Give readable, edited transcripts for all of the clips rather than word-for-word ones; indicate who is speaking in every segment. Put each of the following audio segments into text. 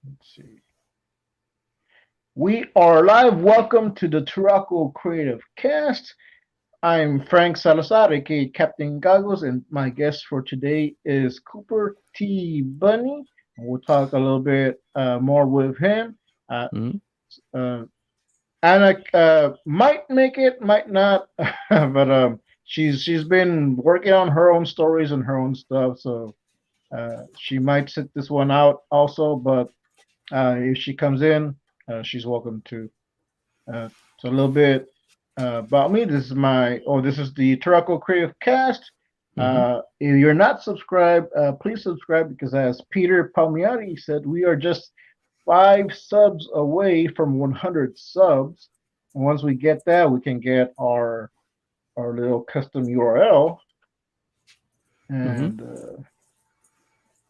Speaker 1: Let's see. We are live. Welcome to the Turaco Creative Cast. I'm Frank Salazar, aka Captain Goggles, and my guest for today is Cooper T. Bunny. We'll talk a little bit more with him.
Speaker 2: Mhm.
Speaker 1: Uh, Anna might make it, might not, but she's been working on her own stories and her own stuff, so she might sit this one out also. But if she comes in, she's welcome to. So a little bit about me. This is the Turaco Creative Cast.
Speaker 2: Mhm.
Speaker 1: If you're not subscribed, please subscribe because as Peter Palmieri said, we are just 5 subs away from 100 subs. And once we get that, we can get our little custom URL.
Speaker 2: Mhm.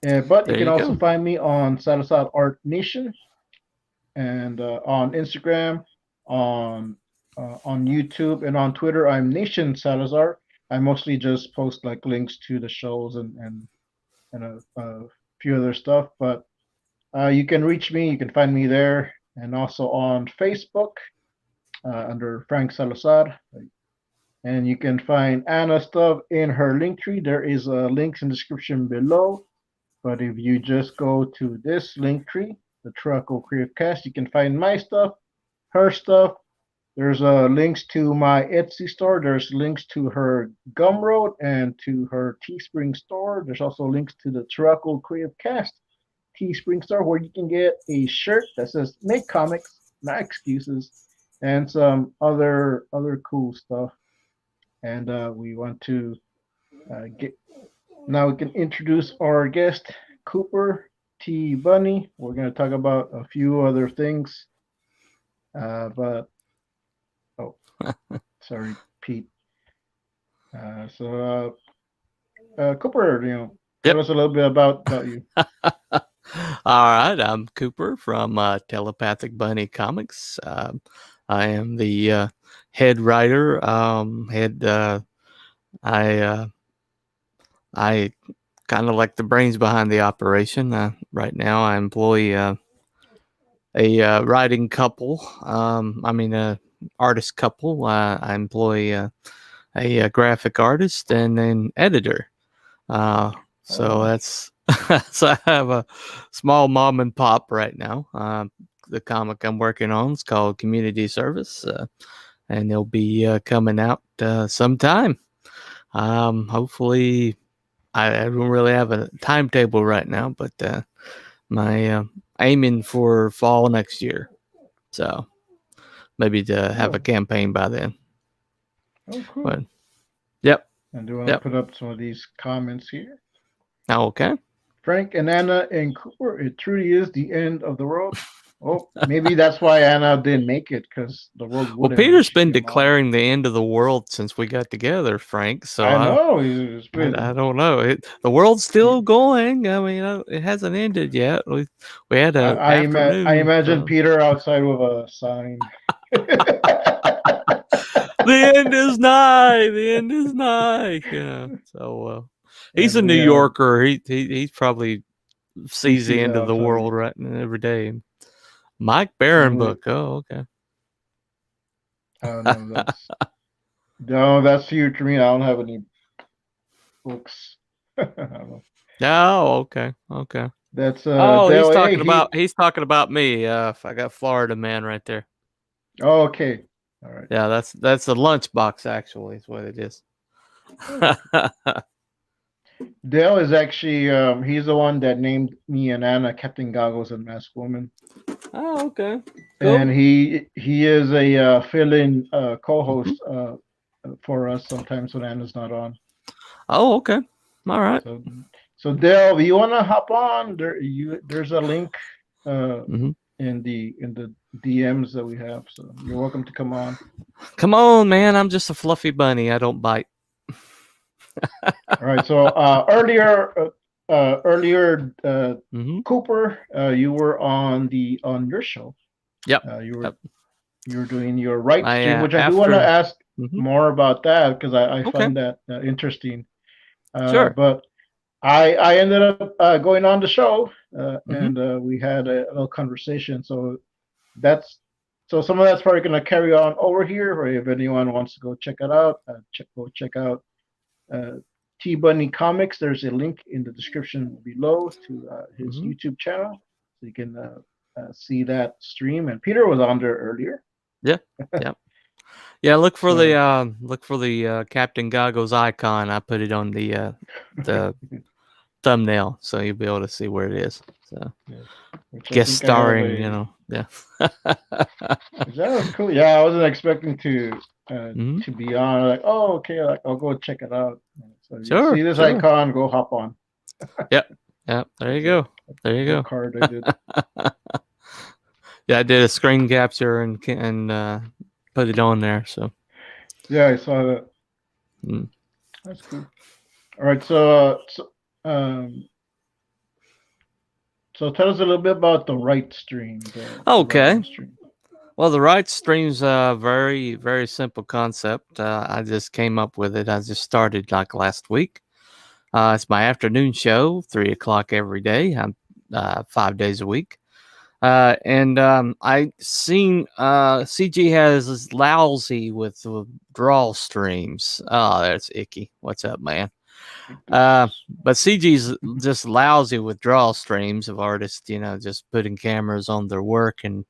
Speaker 1: And but you
Speaker 2: There
Speaker 1: can
Speaker 2: you
Speaker 1: also
Speaker 2: go.
Speaker 1: find me on Salazar Art Nation and on Instagram, on YouTube, and on Twitter. I'm Nation Salazar. I mostly just post like links to the shows and a few other stuff. But you can reach me. You can find me there, and also on Facebook under Frank Salazar. And you can find Anna's stuff in her link tree. There is links in the description below. But if you just go to this link tree, the Turaco Creative Cast, you can find my stuff, her stuff. There's links to my Etsy store. There's links to her Gumroad and to her Teespring store. There's also links to the Turaco Creative Cast Teespring store where you can get a shirt that says "Make Comics, Not Excuses," and some other cool stuff. And we want to get now. We can introduce our guest, Cooper T. Bunny. We're going to talk about a few other things, but oh, sorry, Pete. Cooper, tell
Speaker 2: Yep.
Speaker 1: us a little bit about you.
Speaker 2: All right. I'm Cooper from Telepathic Bunny Comics. I am the head writer. Head. I I kind of like the brains behind the operation. Right now, I employ a writing couple. A artist couple. I employ a graphic artist and an editor. Uh,
Speaker 1: Oh,
Speaker 2: so that's so I have a small mom and pop right now. The comic I'm working on is called Community Service, and it'll be coming out sometime. Hopefully, I don't really have a timetable right now, but my aiming for fall next year. So maybe to have a
Speaker 1: oh,
Speaker 2: campaign by then.
Speaker 1: oh,
Speaker 2: But
Speaker 1: cool.
Speaker 2: yep,
Speaker 1: And do you want
Speaker 2: yep.
Speaker 1: to put up some of these comments here?
Speaker 2: Okay.
Speaker 1: Frank and Anna and Cooper, it truly is the end of the world. Oh, maybe that's why Anna didn't make it because the world
Speaker 2: Well,
Speaker 1: wouldn't when
Speaker 2: Peter's
Speaker 1: she
Speaker 2: been
Speaker 1: came on.
Speaker 2: declaring the end of the world since we got together, Frank. So
Speaker 1: I
Speaker 2: I,
Speaker 1: know it's
Speaker 2: I, I
Speaker 1: been.
Speaker 2: don't know. The world's still going. I mean, it hasn't ended yet. We had
Speaker 1: I,
Speaker 2: a
Speaker 1: I, I
Speaker 2: afternoon.
Speaker 1: imagine
Speaker 2: So
Speaker 1: Peter outside with a sign.
Speaker 2: the end is nigh. The end is nigh. Yeah. So he's
Speaker 1: And
Speaker 2: a New
Speaker 1: we
Speaker 2: Yorker. He probably
Speaker 1: he
Speaker 2: sees the
Speaker 1: sees
Speaker 2: end of the
Speaker 1: outside.
Speaker 2: world right every day. Mike Barron
Speaker 1: And we
Speaker 2: book. Oh, okay.
Speaker 1: oh no, that's huge for me. I don't have any books. I don't know.
Speaker 2: Oh, okay. Okay.
Speaker 1: That's
Speaker 2: Oh, he's
Speaker 1: Dale. Hey,
Speaker 2: talking
Speaker 1: he.
Speaker 2: about me. I got Florida man right there.
Speaker 1: Oh, okay, all right.
Speaker 2: Yeah, that's a lunchbox actually. Is what it is.
Speaker 1: Oh, Dale is actually he's the one that named me and Anna Captain Goggles and Masked Woman,
Speaker 2: Oh, okay,
Speaker 1: and
Speaker 2: cool.
Speaker 1: he is a fill-in
Speaker 2: Mhm.
Speaker 1: co-host for us sometimes when Anna's not on.
Speaker 2: Oh, okay. All right.
Speaker 1: So Dale, you wanna hop on? There's a link uh
Speaker 2: Hmm.
Speaker 1: in the DMs that we have, so you're welcome to come on.
Speaker 2: Come on, man. I'm just a fluffy bunny. I don't bite.
Speaker 1: All right. So earlier,
Speaker 2: Hmm.
Speaker 1: Cooper, you were on your show.
Speaker 2: Yep.
Speaker 1: You were
Speaker 2: Yep.
Speaker 1: doing your right
Speaker 2: My
Speaker 1: stream, which I do want to
Speaker 2: after.
Speaker 1: ask
Speaker 2: Hmm.
Speaker 1: more about that because I
Speaker 2: Okay.
Speaker 1: find that interesting.
Speaker 2: Sure.
Speaker 1: But I ended up going on the show,
Speaker 2: Mm-hmm.
Speaker 1: and we had a little conversation. So that's some of that's probably going to carry on over here. Or if anyone wants to go check it out, go check out uh, T Bunny Comics. There's a link in the description below to his
Speaker 2: Mm-hmm.
Speaker 1: YouTube channel, so you can see that stream. And Peter was on there earlier.
Speaker 2: Yeah. Yeah. Yeah, look for
Speaker 1: So
Speaker 2: the Captain Goggles icon. I put it on the thumbnail, so you'll be able to see where it is. So
Speaker 1: yes, which I
Speaker 2: guest
Speaker 1: think I have
Speaker 2: starring,
Speaker 1: a.
Speaker 2: yeah.
Speaker 1: That was cool. Yeah, I wasn't expecting
Speaker 2: Mm-hmm.
Speaker 1: to be on. Like, oh, okay, like I'll go check it out. So you
Speaker 2: Sure,
Speaker 1: see this
Speaker 2: sure.
Speaker 1: icon, go hop on.
Speaker 2: Yep, yep. There you go. There you go.
Speaker 1: Card I did.
Speaker 2: Yeah, I did a screen capture and put it on there. So
Speaker 1: Yeah, I saw that.
Speaker 2: mm.
Speaker 1: That's cool. All right, um, so tell us a little bit about the right stream.
Speaker 2: Okay.
Speaker 1: Writing stream.
Speaker 2: Well, the right stream's a very, very simple concept. I just came up with it. I just started like last week. It's my afternoon show, 3 o'clock every day. I'm 5 days a week. And I seen CG has this lousy with draw streams. Oh, that's icky. What's up, man? But CG's just lousy with draw streams of artists, just putting cameras on their work and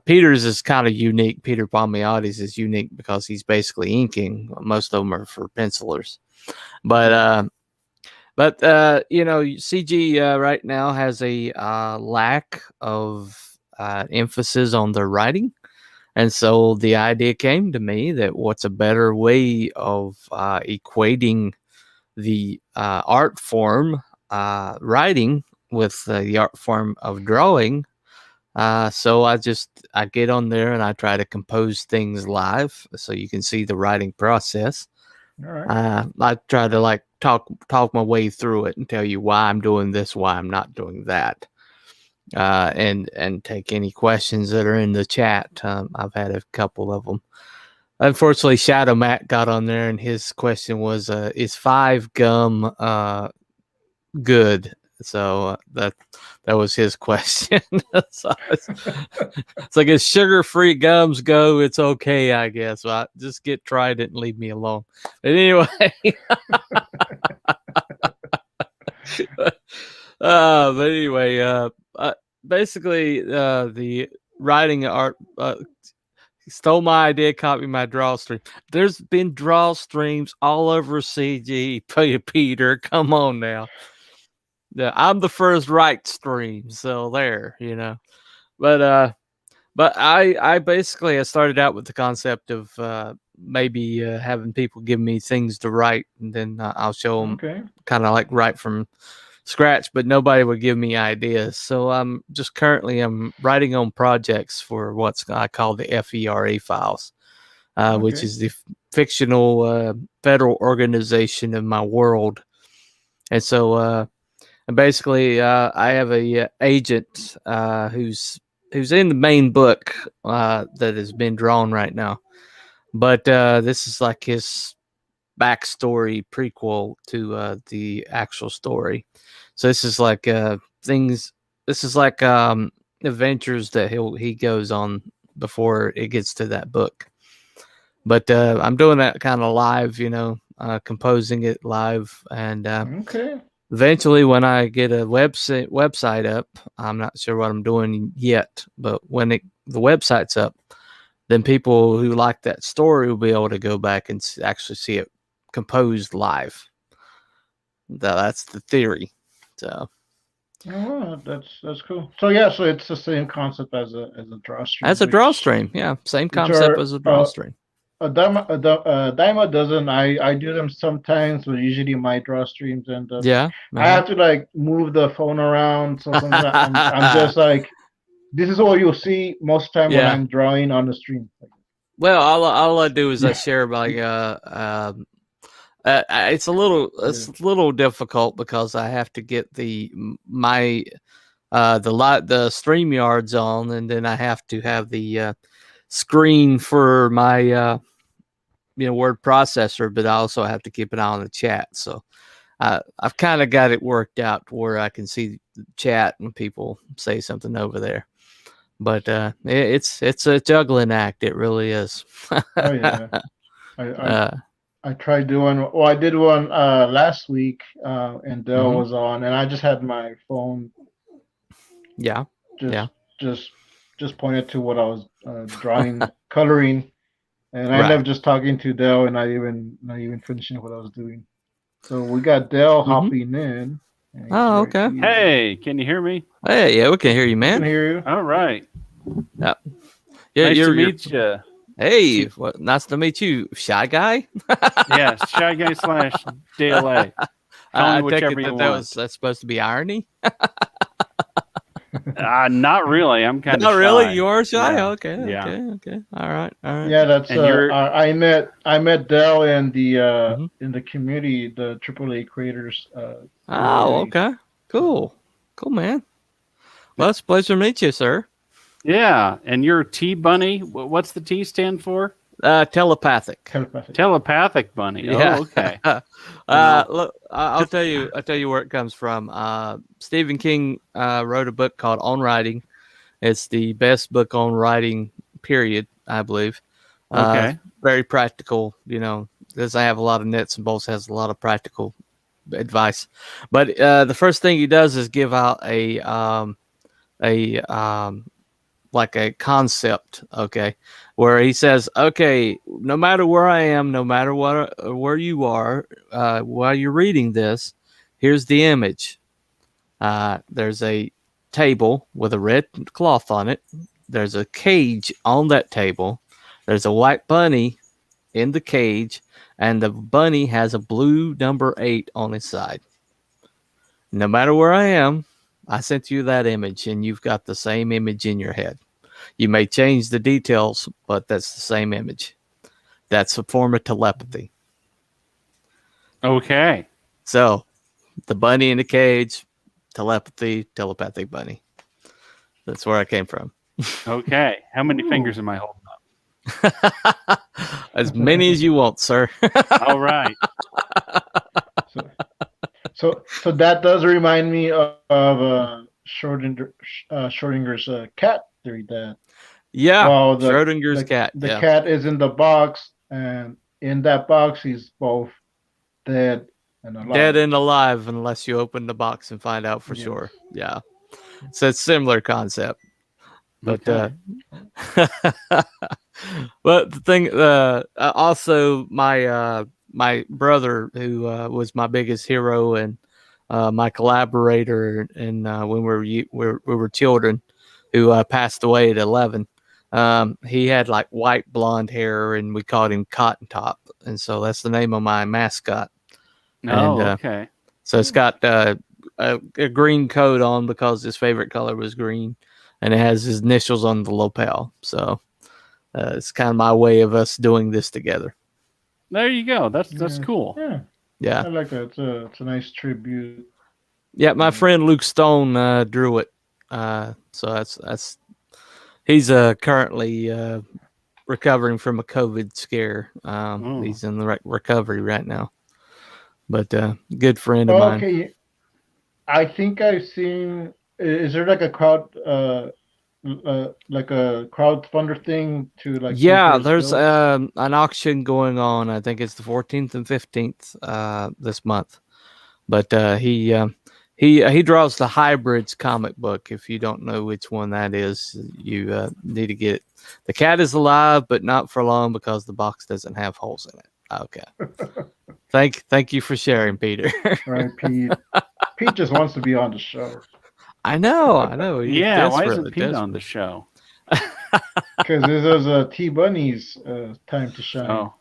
Speaker 2: Peter's is kind of unique. Peter Palmiotti's is unique because he's basically inking. Most of them are for pencilers, but CG right now has a lack of emphasis on their writing. And so the idea came to me that what's a better way of equating the art form writing with the art form of drawing. So I get on there and I try to compose things live so you can see the writing process.
Speaker 1: All right.
Speaker 2: I try to like talk my way through it and tell you why I'm doing this, why I'm not doing that. And take any questions that are in the chat. I've had a couple of them. Unfortunately, Shadow Matt got on there, and his question was, "Is 5 gum good?" So that was his question. So it's like as sugar-free gums go, it's okay, I guess. So just tried it and leave me alone. But anyway. Basically, the writing art stole my idea, copied my draw stream. There's been draw streams all over CG. Peter, come on now. Yeah, I'm the first right stream, so there, But I basically started out with the concept of maybe having people give me things to write, and then I'll show them kind of like write from scratch, but nobody would give me ideas. So I'm writing on projects for I call the FERA files, which is the fictional federal organization of my world. And so basically I have a agent who's in the main book that has been drawn right now. But this is like his backstory prequel to the actual story. So this is like things. This is like adventures that he goes on before it gets to that book. But I'm doing that kind of live, composing it live, and eventually when I get a website up, I'm not sure what I'm doing yet, but when the website's up, then people who like that story will be able to go back and actually see it composed live. That's the theory. So
Speaker 1: that's cool. So yeah, so it's the same concept as a draw stream.
Speaker 2: As a draw stream, yeah, same concept as a draw stream.
Speaker 1: Daima doesn't. I do them sometimes, but usually my draw streams end up.
Speaker 2: Yeah,
Speaker 1: I have to like move the phone around, so sometimes I'm just like, this is what you'll see most of the time when I'm drawing on the stream.
Speaker 2: Well, all I do is I share like it's a little difficult because I have to get the StreamYards on, and then I have to have the screen for my word processor, but I also have to keep an eye on the chat. So I've kind of got it worked out to where I can see the chat when people say something over there. But it's a juggling act. It really is.
Speaker 1: Oh yeah. I tried doing. Well, I did one last week, and Dell was on, and I just had my phone.
Speaker 2: Yeah.
Speaker 1: Just pointed to what I was drawing, coloring, and I ended up just talking to Dell and not even finishing what I was doing. So we got Dell hopping in.
Speaker 2: Oh, okay.
Speaker 3: Hey, can you hear me?
Speaker 2: Hey, yeah, we can hear you, man.
Speaker 1: I can hear you.
Speaker 3: All right.
Speaker 2: Yeah.
Speaker 3: Nice to meet you.
Speaker 2: Hey, nice to meet you, Shy Guy.
Speaker 3: Yeah, Shy Guy / DLA.
Speaker 2: I
Speaker 3: whichever
Speaker 2: take it
Speaker 3: you
Speaker 2: that's supposed to be irony.
Speaker 3: Not really. I'm kind of
Speaker 2: not
Speaker 3: shy.
Speaker 2: really. You are shy.
Speaker 3: Yeah.
Speaker 2: Okay. All right.
Speaker 1: Yeah, that's. I met Dell in the community, the AAA creators.
Speaker 2: Okay. Cool, man. Well, it's a pleasure to meet you, sir.
Speaker 3: Yeah, and you're T Bunny. What's the T stand for?
Speaker 2: Telepathic.
Speaker 3: Telepathic Bunny.
Speaker 2: Yeah.
Speaker 3: Oh, okay.
Speaker 2: Look, I'll tell you where it comes from. Stephen King wrote a book called On Writing. It's the best book on writing, period, I believe.
Speaker 3: Okay.
Speaker 2: Very practical, doesn't have a lot of nuts and bolts, has a lot of practical advice. But the first thing he does is give out like a concept, okay, where he says, okay, no matter where I am, no matter where you are, while you're reading this, here's the image. There's a table with a red cloth on it. There's a cage on that table. There's a white bunny in the cage, and the bunny has a blue number 8 on its side. No matter where I am, I sent you that image, and you've got the same image in your head. You may change the details, but that's the same image. That's a form of telepathy.
Speaker 3: Okay.
Speaker 2: So, the bunny in the cage, telepathic bunny. That's where I came from.
Speaker 3: Okay. How many fingers am I holding up?
Speaker 2: As many as you want, sir.
Speaker 3: All right.
Speaker 1: So that does remind me of Schrodinger's cat theory.
Speaker 2: Schrodinger's cat.
Speaker 1: The cat is in the box, and in that box, he's both dead and alive.
Speaker 2: Dead and alive, unless you open the box and find out for sure. Yeah. So it's a similar concept. But but the thing, also my brother, who was my biggest hero and my collaborator, and when we were children, who passed away at 11. He had like white blonde hair, and we called him Cotton Top, and so that's the name of my mascot.
Speaker 3: Okay.
Speaker 2: So it's got a green coat on because his favorite color was green, and it has his initials on the lapel. So it's kind of my way of us doing this together.
Speaker 3: There you go. That's cool.
Speaker 1: Yeah. I like that. It's a nice tribute.
Speaker 2: Yeah, my friend Luke Stone drew it. So that's he's currently recovering from a COVID scare. He's in the recovery right now. But good friend of mine.
Speaker 1: Okay. I think I've seen. Is there like a crowdfunder thing to like?
Speaker 2: Yeah, there's an auction going on. I think it's the 14th and 15th this month. But he draws the Hybrids comic book. If you don't know which one that is, you need to get it. The cat is alive, but not for long because the box doesn't have holes in it. Okay. Thank you for sharing, Peter.
Speaker 1: Right, Pete. Pete just wants to be on the show.
Speaker 2: I know. He's
Speaker 3: why isn't Pete on the show?
Speaker 1: Because this is T Bunny's time to shine.
Speaker 3: Oh.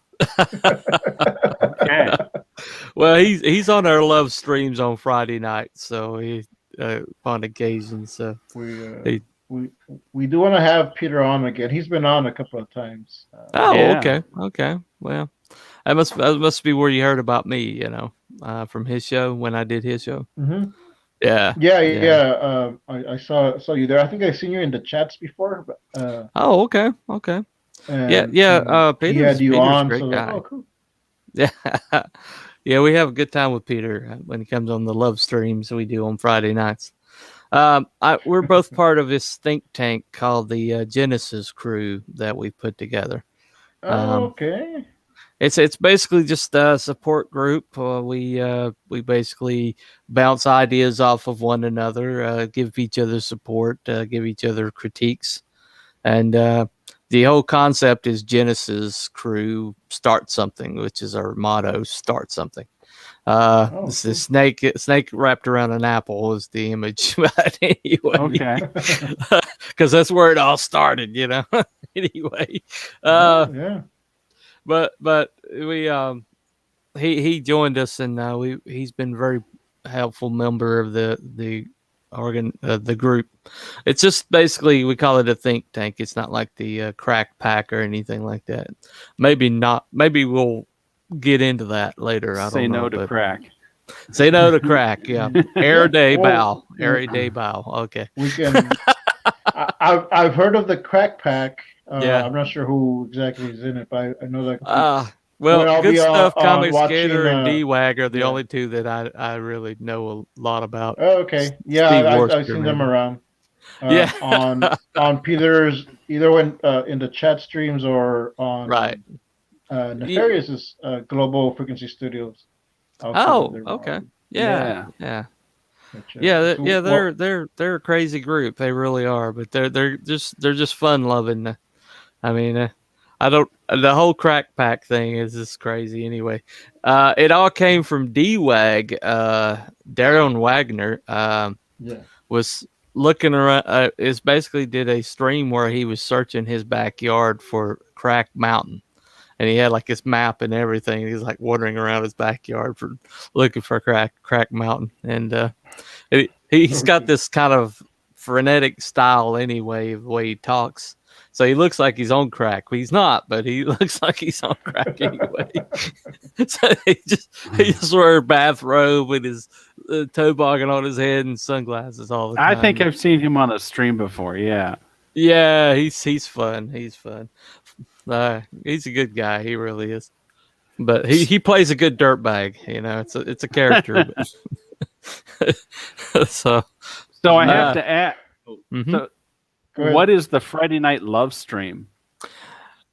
Speaker 3: Okay.
Speaker 2: Well, he's on our love streams on Friday night, so he on occasion. So
Speaker 1: we do want to have Peter on again. He's been on a couple of times.
Speaker 2: Okay. Well, that must be where you heard about me, from his show when I did his show.
Speaker 1: Mm-hmm.
Speaker 2: Yeah.
Speaker 1: I saw you there. I think I've seen you in the chats before. But,
Speaker 2: okay.
Speaker 1: and he
Speaker 2: Peter's
Speaker 1: had you
Speaker 2: Peter's a
Speaker 1: on.
Speaker 2: great
Speaker 1: So like,
Speaker 2: guy.
Speaker 1: oh, cool.
Speaker 2: Yeah, yeah, we have a good time with Peter when he comes on the love streams we do on Friday nights. We're both part of this think tank called the Genesis Crew that we put together.
Speaker 1: Okay.
Speaker 2: It's basically just a support group. We basically bounce ideas off of one another, give each other support, give each other critiques, and the whole concept is Genesis Crew start something, which is our motto: start something. This
Speaker 1: Cool.
Speaker 2: is snake wrapped around an apple is the image, but anyway,
Speaker 3: Okay.
Speaker 2: because that's where it all started, you know. Anyway,
Speaker 1: Yeah.
Speaker 2: but we he joined us, and he's been a very helpful member of the group. It's just basically we call it a think tank. It's not like the crack pack or anything like that. Maybe not. Maybe we'll get into that later. I
Speaker 3: Say
Speaker 2: don't know.
Speaker 3: no to crack.
Speaker 2: Say no to crack. Yeah. Air day
Speaker 1: Well,
Speaker 2: bow. Air day bow. Okay.
Speaker 1: We can. I've heard of the crack pack.
Speaker 2: Yeah.
Speaker 1: I'm not sure who exactly is in it, but I know that.
Speaker 2: Well,
Speaker 1: I'll
Speaker 2: Good
Speaker 1: be
Speaker 2: Stuff,
Speaker 1: on
Speaker 2: Comic
Speaker 1: watching,
Speaker 2: Skater, and DWAG are the
Speaker 1: yeah.
Speaker 2: only two that I really know a lot about.
Speaker 1: Oh, okay. Yeah, I've seen them around.
Speaker 2: Yeah.
Speaker 1: on Peter's either when in the chat streams or on
Speaker 2: Right.
Speaker 1: Nefarious's Global Frequency Studios.
Speaker 2: Oh, okay. Yeah. They're a crazy group. They really are, but they're just fun loving. I mean, the whole crack pack thing is just crazy. Anyway, it all came from DWAG. Darren Wagner was looking around. Is basically did a stream where he was searching his backyard for Crack Mountain. And he had like his map and everything. He's like wandering around his backyard for looking for Crack Mountain. And he's got this kind of frenetic style anyway, the way he talks. So he looks like he's on crack, but he's not. But he looks like he's on crack anyway. So he just wears a bathrobe with his toboggan on his head and sunglasses all the time.
Speaker 3: I think I've seen him on a stream before. Yeah.
Speaker 2: Yeah, he's fun. He's fun. He's a good guy. He really is. But he plays a good dirtbag. You know, it's a character. So
Speaker 3: I have to ask.
Speaker 2: Mm-hmm.
Speaker 3: So, what is the Friday Night Love Stream?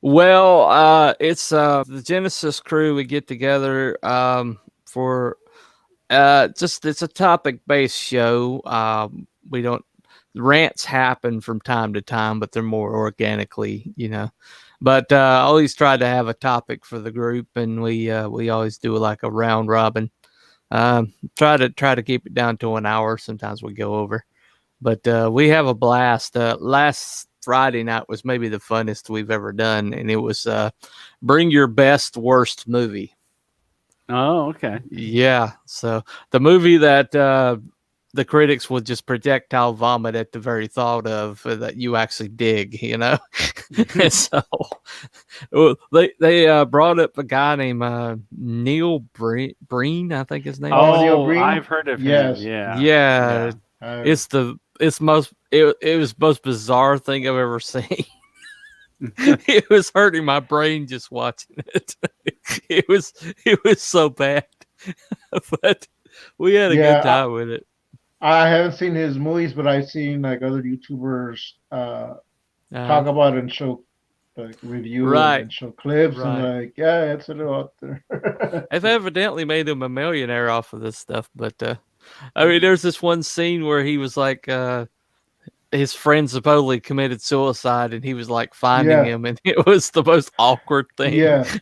Speaker 2: Well, it's the Genesis Crew. We get together for it's a topic-based show. We don't rants happen from time to time, but they're more organically, you know. But I always try to have a topic for the group, and we always do like a round robin. Try to keep it down to an hour. Sometimes we go over, but we have a blast. Last Friday night was maybe the funnest we've ever done, and it was bring your best worst movie.
Speaker 3: Oh, okay.
Speaker 2: Yeah. So the movie that the critics will just projectile vomit at the very thought of that you actually dig, you know. And so they brought up a guy named Neil Breen, I think his name.
Speaker 3: Oh,
Speaker 1: Neil Breen?
Speaker 3: I've heard of him. Yeah.
Speaker 2: Yeah. It was the most bizarre thing I've ever seen. It was hurting my brain just watching it. It was so bad, but we had a good time with it.
Speaker 1: I haven't seen his movies, but I've seen like other YouTubers talk about it and show like review and show clips and like it's a little out there.
Speaker 2: I've evidently made him a millionaire off of this stuff, but I mean, there's this one scene where he was like his friend supposedly committed suicide, and he was like finding him, and it was the most awkward thing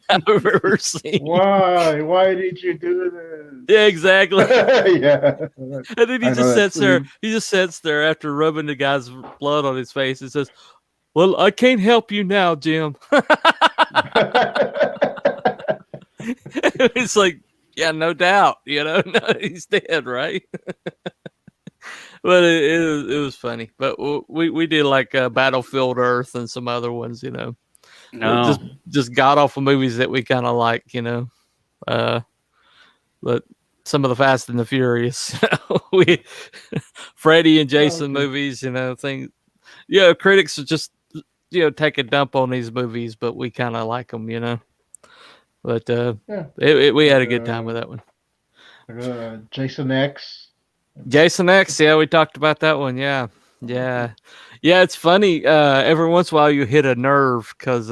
Speaker 2: I've ever seen.
Speaker 1: Why did you do this?
Speaker 2: Yeah, exactly.
Speaker 1: And
Speaker 2: then he just sits there. He just sits there after rubbing the guy's blood on his face and says, "Well, I can't help you now, Jim." It's like, yeah, no doubt. You know, no, he's dead, right? But it was funny. But we did like Battlefield Earth and some other ones, you know.
Speaker 3: No.
Speaker 2: Just got off of movies that we kind of like, you know. But some of the Fast and the Furious, you know, Freddy and Jason movies, you know, things. Yeah, critics are just take a dump on these movies, but we kind of like them, But
Speaker 1: Yeah.
Speaker 2: we had a good time with that one.
Speaker 1: Jason X.
Speaker 2: Jason X, yeah, we talked about that one. Yeah. It's funny. Every once in a while, you hit a nerve because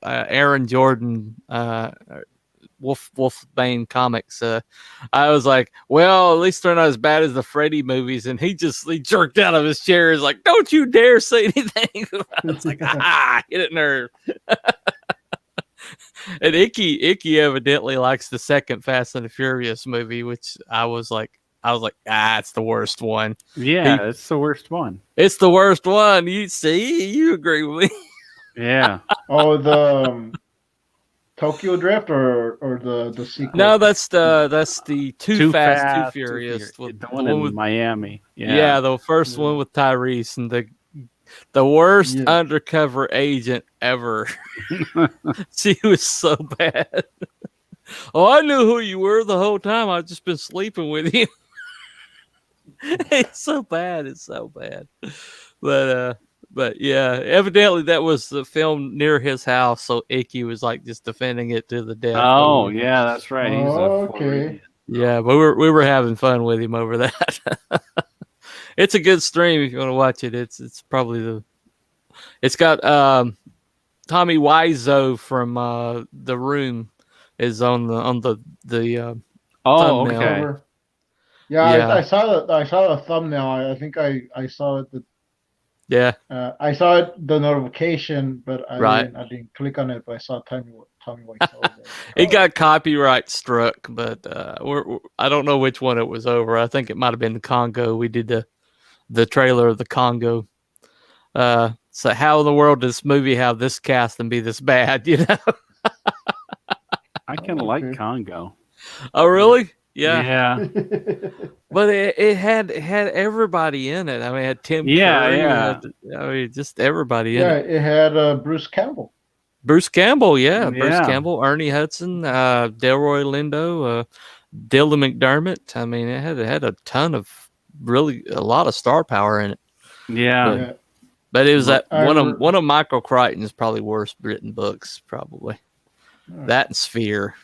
Speaker 2: Aaron Jordan, Wolfbane Comics. I was like, well, at least they're not as bad as the Freddy movies, and he jerked out of his chair. He's like, don't you dare say anything. I was like, hit a nerve. And Icky evidently likes the second Fast and the Furious movie, which I was like, it's the worst one.
Speaker 3: Yeah, it's the worst one.
Speaker 2: It's the worst one. You agree with me?
Speaker 3: Yeah.
Speaker 1: Oh, the Tokyo Drift or the sequel?
Speaker 2: No, that's the Too Fast, Too Furious.
Speaker 3: The one in Miami.
Speaker 2: Yeah, the first one with Tyrese and the worst undercover agent ever. She was so bad. Oh, I knew who you were the whole time. I've just been sleeping with you. It's so bad. But yeah, evidently that was the film near his house, so Icky was like just defending it to the death.
Speaker 3: Oh, yeah, that's right. He's
Speaker 1: okay.
Speaker 2: Yeah, but we were having fun with him over that. It's a good stream if you want to watch it. It's probably it's got Tommy Wiseau from The Room is on the thumbnail.
Speaker 3: Okay.
Speaker 1: Yeah. I saw the thumbnail. I think I saw it.
Speaker 2: Yeah.
Speaker 1: I saw it, the notification, but I didn't click on it. But I saw Tommy Wiseau.
Speaker 2: It got copyright struck, but I don't know which one it was over. I think it might have been the Congo. We did the trailer of the Congo. So how in the world does this movie have this cast and be this bad?
Speaker 3: I kind of like Congo.
Speaker 2: Oh, really? Yeah.
Speaker 3: Yeah.
Speaker 2: But it had everybody in it. I mean, it had Tim Curry. Yeah. Just everybody in it.
Speaker 1: Yeah, it had Bruce Campbell.
Speaker 2: Bruce Campbell, yeah. Bruce Campbell, Ernie Hudson, Delroy Lindo, Dylan McDermott. I mean, it had a ton of a lot of star power in it.
Speaker 3: Yeah.
Speaker 2: But it was one of Michael Crichton's probably worst written books, probably. That and Sphere,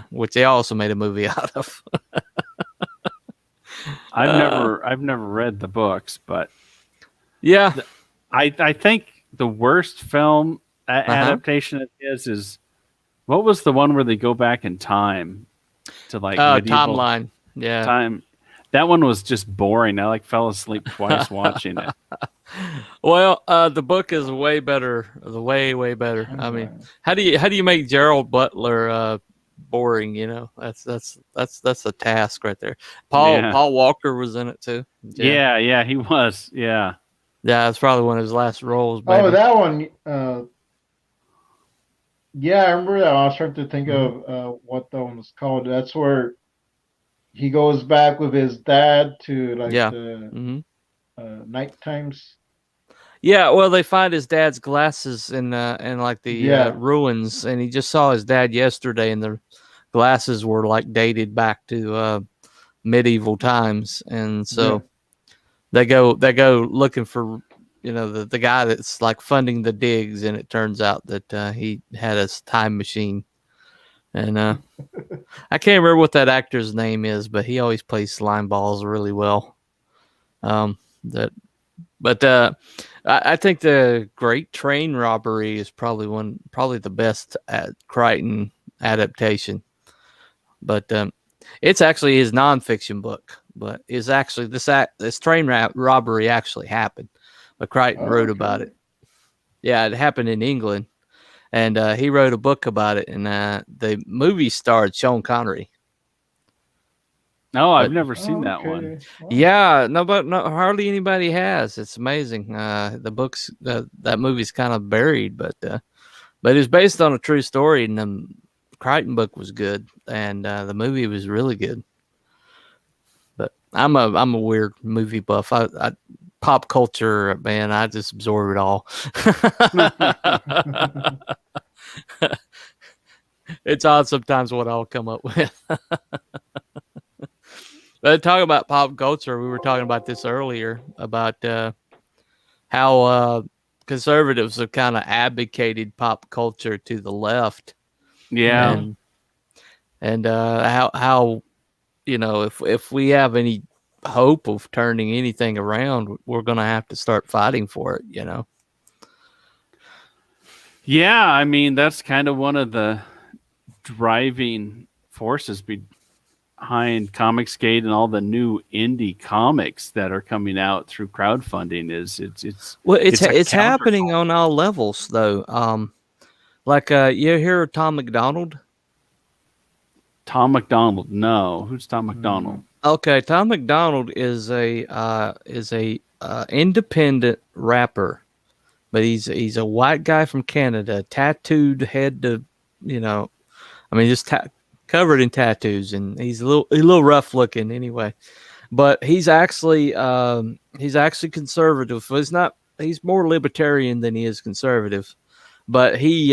Speaker 2: which they also made a movie out of.
Speaker 3: I've never read the books, but
Speaker 2: yeah,
Speaker 3: I think the worst film adaptation of his is, what was the one where they go back in time to like
Speaker 2: timeline? Yeah,
Speaker 3: time. That one was just boring. I fell asleep twice watching it.
Speaker 2: Well, the book is way better. Way better. I mean, how do you make Gerald Butler boring? That's a task right there. Paul Walker was in it too.
Speaker 3: Yeah, he was. Yeah,
Speaker 2: that's probably one of his last roles.
Speaker 1: Baby. Oh, that one. Yeah, I remember that. I was trying to think of what that one was called. That's where he goes back with his dad to the night times.
Speaker 2: Yeah, well, they find his dad's glasses in like the ruins, and he just saw his dad yesterday, and the glasses were like dated back to medieval times, and so they go looking for the guy that's like funding the digs, and it turns out that he had a time machine, and I can't remember what that actor's name is, but he always plays slime balls really well. I think the Great Train Robbery is probably the best Crichton adaptation, but it's actually his nonfiction book. But is actually this train robbery actually happened, but Crichton wrote about it. Yeah, it happened in England, and he wrote a book about it. And the movie starred Sean Connery.
Speaker 3: No, I've never seen that one.
Speaker 2: Yeah, but hardly anybody has. It's amazing. The books, that movie's kind of buried, but it's based on a true story, and the Crichton book was good, and the movie was really good. But I'm a weird movie buff. I pop culture, man. I just absorb it all. It's odd sometimes what I'll come up with. But talking about pop culture, we were talking about this earlier about how conservatives have kind of advocated pop culture to the left.
Speaker 3: Yeah.
Speaker 2: And how if we have any hope of turning anything around, we're going to have to start fighting for it,
Speaker 3: Yeah, I mean, that's kind of one of the driving forces behind Comicsgate and all the new indie comics that are coming out through crowdfunding.
Speaker 2: It's happening on all levels though. You hear Tom McDonald?
Speaker 3: Tom McDonald? No, who's Tom McDonald?
Speaker 2: Okay, Tom McDonald is a independent rapper, but he's a white guy from Canada, tattooed head to, just covered in tattoos, and he's a little rough looking anyway. But he's actually conservative. He's more libertarian than he is conservative. But he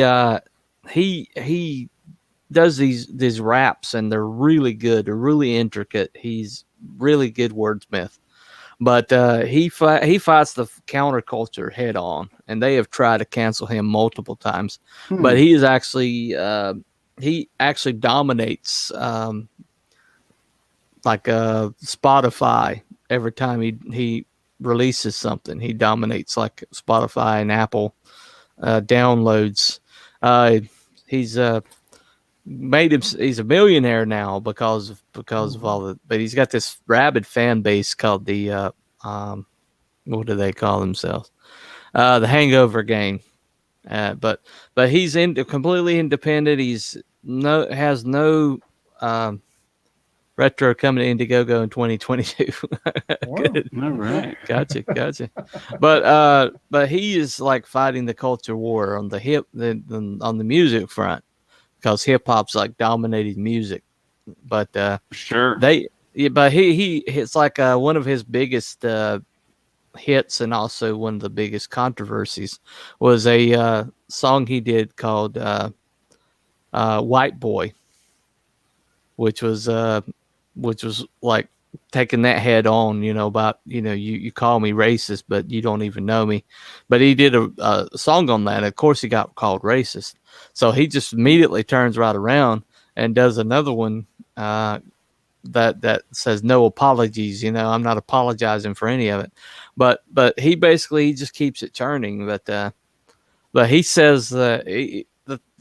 Speaker 2: does these raps, and they're really good. They're really intricate. He's really good wordsmith. But he fights the counterculture head on, and they have tried to cancel him multiple times. But he is actually he dominates Spotify. Every time he releases something, he dominates like Spotify and Apple downloads. He's he's a millionaire now because of all the, but he's got this rabid fan base called the what do they call themselves? The Hangover Gang. But he's completely independent. Has no retro coming to Indiegogo in 2022.
Speaker 3: Good. All right.
Speaker 2: Gotcha. But he is like fighting the culture war on on the music front, because hip hop's like dominating music. But
Speaker 3: sure.
Speaker 2: It's like one of his biggest hits, and also one of the biggest controversies was a song he did called White Boy, which was like taking that head on, about, you call me racist, but you don't even know me. But he did a song on that. Of course, he got called racist. So he just immediately turns right around and does another one that says no apologies. I'm not apologizing for any of it. But he basically just keeps it churning. But he says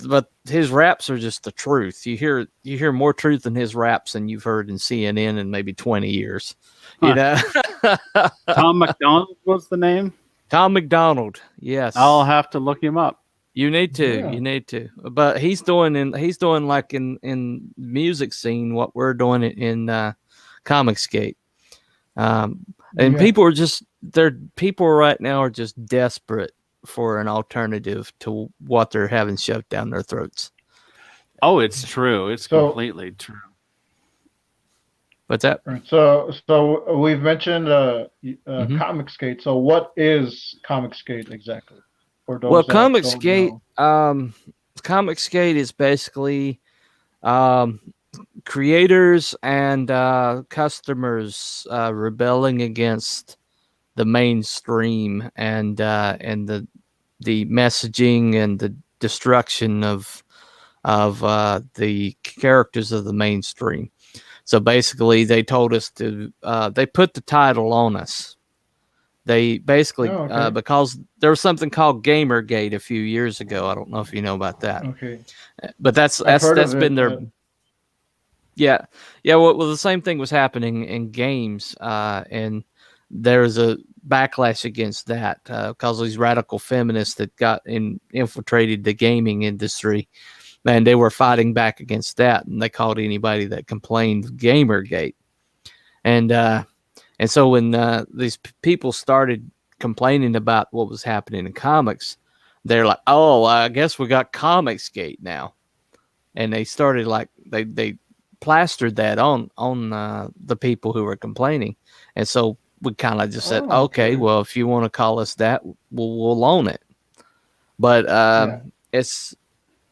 Speaker 2: but his raps are just the truth. You hear more truth in his raps than you've heard in CNN in maybe 20 years.
Speaker 3: Tom McDonald was the name?
Speaker 2: Tom McDonald. Yes.
Speaker 3: I'll have to look him up.
Speaker 2: You need to. Yeah. You need to. But he's doing like in music scene what we're doing in Comicsgate. And people right now are just desperate for an alternative to what they're having shoved down their throats.
Speaker 3: Oh, it's true. It's completely true.
Speaker 2: What's that?
Speaker 1: So we've mentioned Comicsgate. So what is Comicsgate exactly?
Speaker 2: Well, Comicsgate is basically creators and customers rebelling against the mainstream and the messaging and the destruction of the characters of the mainstream. So basically, they told us they put the title on us. They basically because there was something called Gamergate a few years ago. I don't know if you know about that.
Speaker 1: Okay,
Speaker 2: but that's been their. Yeah. Well, the same thing was happening in games, and there's a backlash against that because these radical feminists that infiltrated the gaming industry, and they were fighting back against that, and they called anybody that complained Gamergate. And so when these people started complaining about what was happening in comics, they're like, "Oh, I guess we got Comicsgate now," and they started they plastered that on the people who were complaining, and so we kind of just said, "Okay, well, if you want to call us that, we'll own it." But it's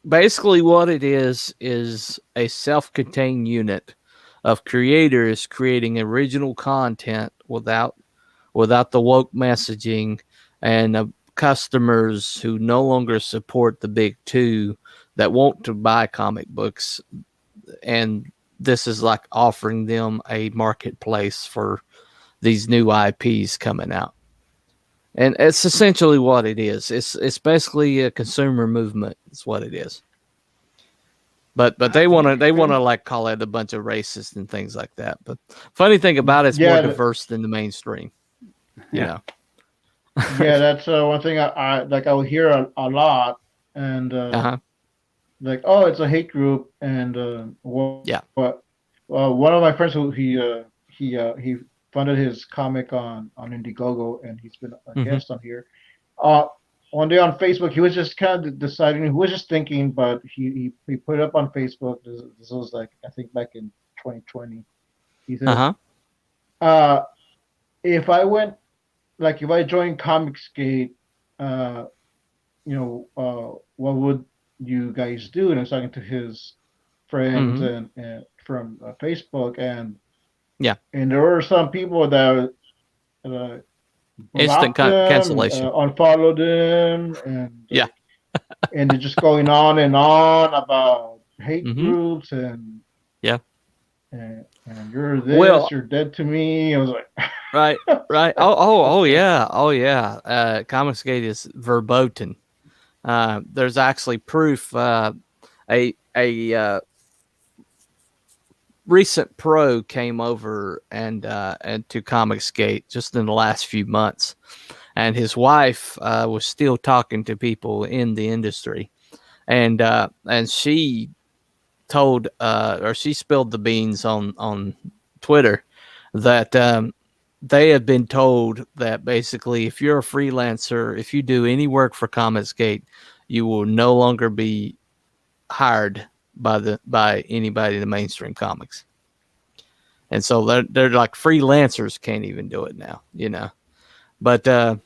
Speaker 2: basically what it is a self-contained unit of creators creating original content without the woke messaging and customers who no longer support the big two that want to buy comic books, and this is like offering them a marketplace for these new IPs coming out. And it's essentially what it is. It's basically a consumer movement. It's what it is. But they want to like call it a bunch of racist and things like that. But funny thing about it's more diverse than the mainstream. You know.
Speaker 1: Yeah, that's one thing I like. I will hear a lot, and like, oh, it's a hate group, and one of my friends who he funded his comic on Indiegogo, and he's been a guest on here. One day on Facebook, he was just kind of deciding. He was just thinking, but he put it up on Facebook. This was like, I think, back in 2020. He said, if I went, like, if I joined Comicsgate, what would you guys do? And I was talking to his friends and from Facebook, and there were some people that
Speaker 2: instant cancellation,
Speaker 1: unfollowed them, and and they're just going on and on about hate groups and and you're this, you're dead to me. I was like,
Speaker 2: right. Oh yeah. Comicsgate is verboten. There's actually proof. A recent pro came over and to Comicsgate just in the last few months, and his wife was still talking to people in the industry, and she told or she spilled the beans on Twitter that they had been told that basically, if you're a freelancer, if you do any work for Comicsgate, you will no longer be hired by anybody in the mainstream comics. And so they're like, freelancers can't even do it now, you know. But the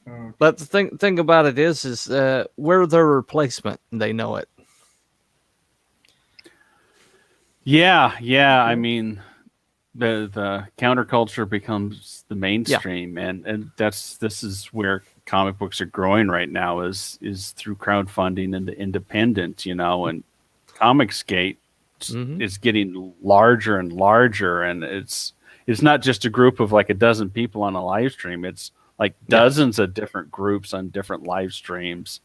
Speaker 2: thing about it is we're their replacement, and they know it.
Speaker 3: Yeah. I mean, the counterculture becomes the mainstream, and this is where comic books are growing right now is through crowdfunding and the independent, you know, and Comicsgate is getting larger and larger, and it's not just a group of like a dozen people on a live stream. It's like dozens of different groups on different live streams.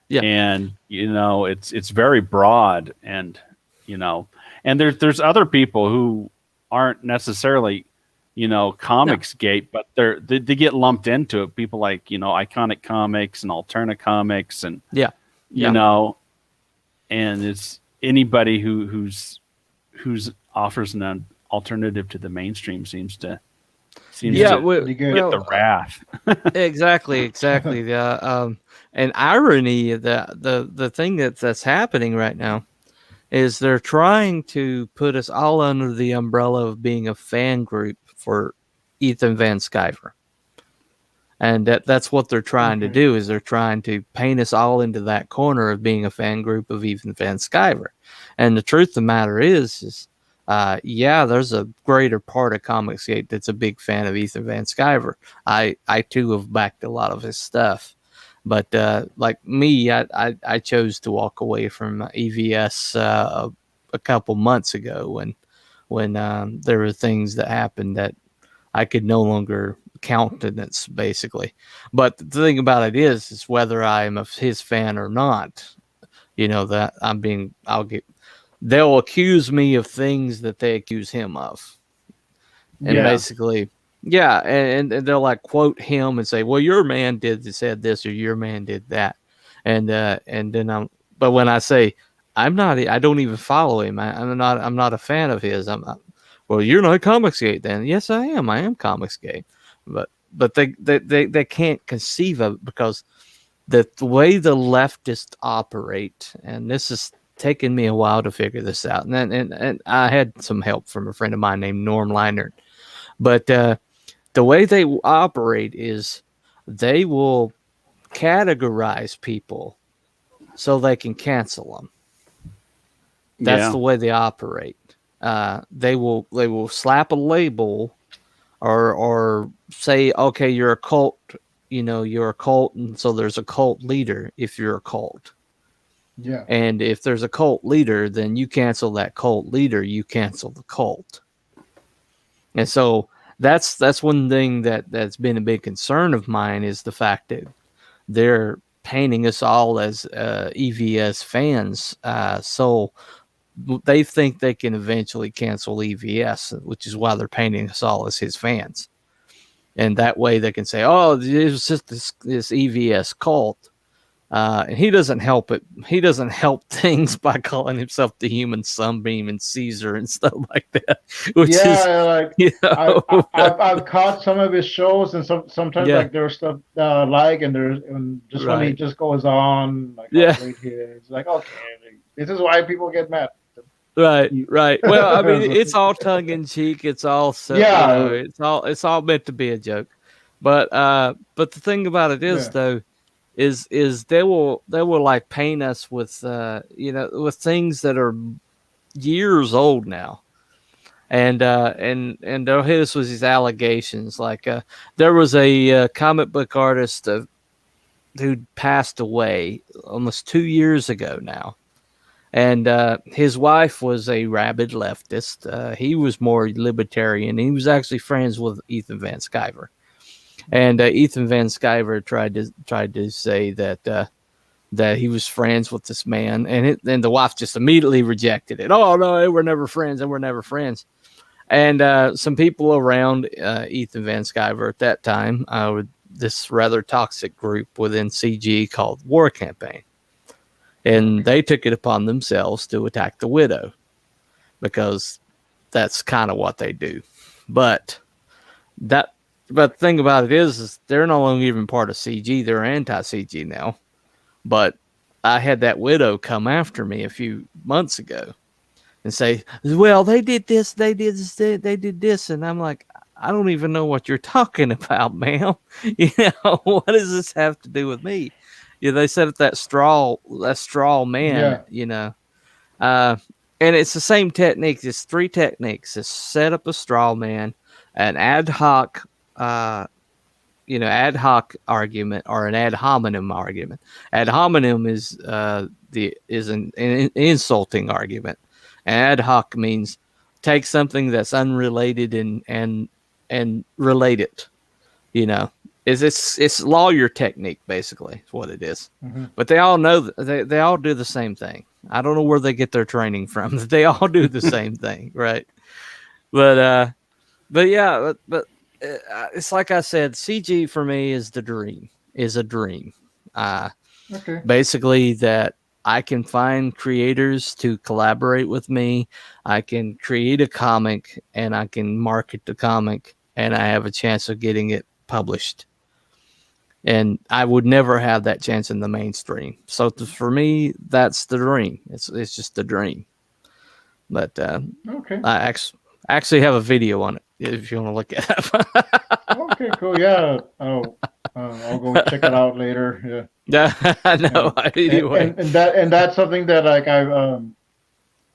Speaker 3: Yeah. And you know, it's very broad, and you know, and there's other people who aren't necessarily, you know, Comicsgate, but they get lumped into it. People like, you know, Iconic Comics and Alterna Comics, and you know, and it's anybody who's offers an alternative to the mainstream seems to get the wrath.
Speaker 2: exactly. And irony, the thing that's happening right now is they're trying to put us all under the umbrella of being a fan group for Ethan Van Sciver. And that's what they're trying to do, is they're trying to paint us all into that corner of being a fan group of Ethan Van Sciver. And the truth of the matter is there's a greater part of Comicsgate that's a big fan of Ethan Van Sciver. I too have backed a lot of his stuff. But like me, I chose to walk away from EVS a couple months ago when there were things that happened that I could no longer countenance, basically. But the thing about it is whether I am his fan or not, you know, that they'll accuse me of things that they accuse him of. And basically, and they'll like quote him and say, well, your man said this, or your man did that. And then but when I say I don't even follow him. I'm not a fan of his. Well, you're not Comicsgate then. Yes, I am. I am Comicsgate. But they can't conceive of it, because the way the leftists operate, and this is taking me a while to figure this out. And I had some help from a friend of mine named Norm Leinert. But the way they operate is they will categorize people so they can cancel them. That's the way they operate. They will slap a label or say, okay, you're a cult, you're a cult, and so there's a cult leader if you're a cult.
Speaker 1: Yeah.
Speaker 2: And if there's a cult leader, then you cancel that cult leader, you cancel the cult. And so that's one thing that's been a big concern of mine, is the fact that they're painting us all as EVS fans. So they think they can eventually cancel EVS, which is why they're painting us all as his fans. And that way they can say, oh, it's just this EVS cult. And he doesn't help it. He doesn't help things by calling himself the Human Sunbeam and Caesar and stuff like that. Which
Speaker 1: like I've caught some of his shows, and sometimes like there's stuff and just when he just goes on like right here, it's like, okay, this is why people get mad.
Speaker 2: Right. Well, I mean, it's all tongue in cheek. It's all it's all meant to be a joke. But the thing about it is though, is they will like paint us with with things that are years old now, and they'll hit us with these allegations. Like there was a comic book artist who passed away almost 2 years ago now. And his wife was a rabid leftist. He was more libertarian. He was actually friends with Ethan Van Sciver. And Ethan Van Sciver tried to say that he was friends with this man, and the wife just immediately rejected it. Oh no, they were never friends. They were never friends. And some people around Ethan Van Sciver at that time, with this rather toxic group within CG called War Campaign. And they took it upon themselves to attack the widow, because that's kind of what they do. But the thing about it is they're no longer even part of CG. They're anti-CG now. But I had that widow come after me a few months ago and say, well, they did this, they did this. And I'm like, I don't even know what you're talking about, ma'am. What does this have to do with me? They said it, that straw man, and it's the same technique. It's 3 techniques. It's set up a straw man, an ad hoc argument, or an ad hominem argument. Ad hominem is an insulting argument. Ad hoc means take something that's unrelated and relate it. It's lawyer technique, basically, is what it is. Mm-hmm. But they all know that they all do the same thing. I don't know where they get their training from. They all do the same thing, right? But it's like I said, CG for me is a dream. Basically, that I can find creators to collaborate with me. I can create a comic, and I can market the comic, and I have a chance of getting it published. And I would never have that chance in the mainstream. So for me, that's the dream. It's just a dream. But I actually have a video on it if you want to look at it.
Speaker 1: Okay, cool. Yeah, I'll go check it out later.
Speaker 2: Yeah. No. Anyway,
Speaker 1: and that's something that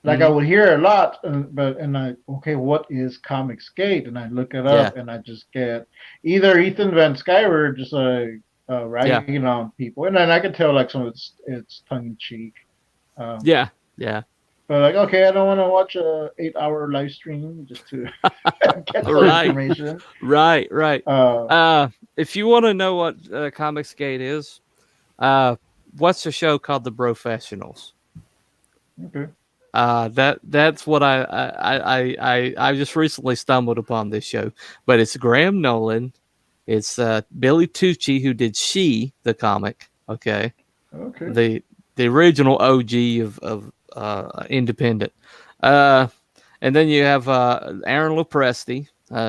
Speaker 1: like I would hear a lot, what is Comicsgate? And I look it up, and I just get either Ethan Van Sciver just ragging on people, and then I can tell like some of it's tongue in cheek.
Speaker 2: Yeah.
Speaker 1: But like, okay, I don't want to watch a 8-hour live stream just to get the information.
Speaker 2: Right. If you want to know what Comicsgate is, what's a show called The Professionals?
Speaker 1: Okay.
Speaker 2: That's what I just recently stumbled upon this show, but it's Graham Nolan, it's Billy Tucci, who did She, the comic, the original OG of independent, and then you have Aaron Lopresti,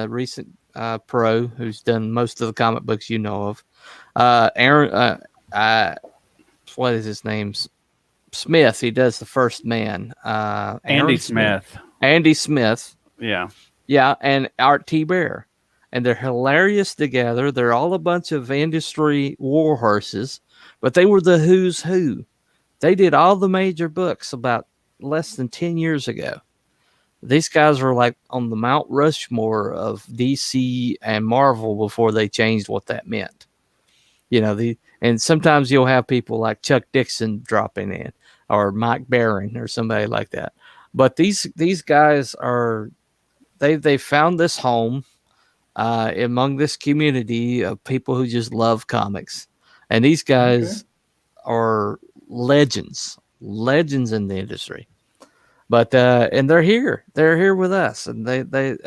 Speaker 2: recent pro who's done most of the comic books you know of. Aaron, what is his name? Smith, he does the First Man.
Speaker 3: Andy Smith.
Speaker 2: Andy Smith.
Speaker 3: Yeah,
Speaker 2: and Art T. Bear. And they're hilarious together. They're all a bunch of industry war horses, but they were the who's who. They did all the major books about less than 10 years ago. These guys were like on the Mount Rushmore of DC and Marvel before they changed what that meant. and sometimes you'll have people like Chuck Dixon dropping in, or Mike Barron, or somebody like that. But these guys are, they found this home among this community of people who just love comics, and these guys are legends in the industry. But and they're here with us, and they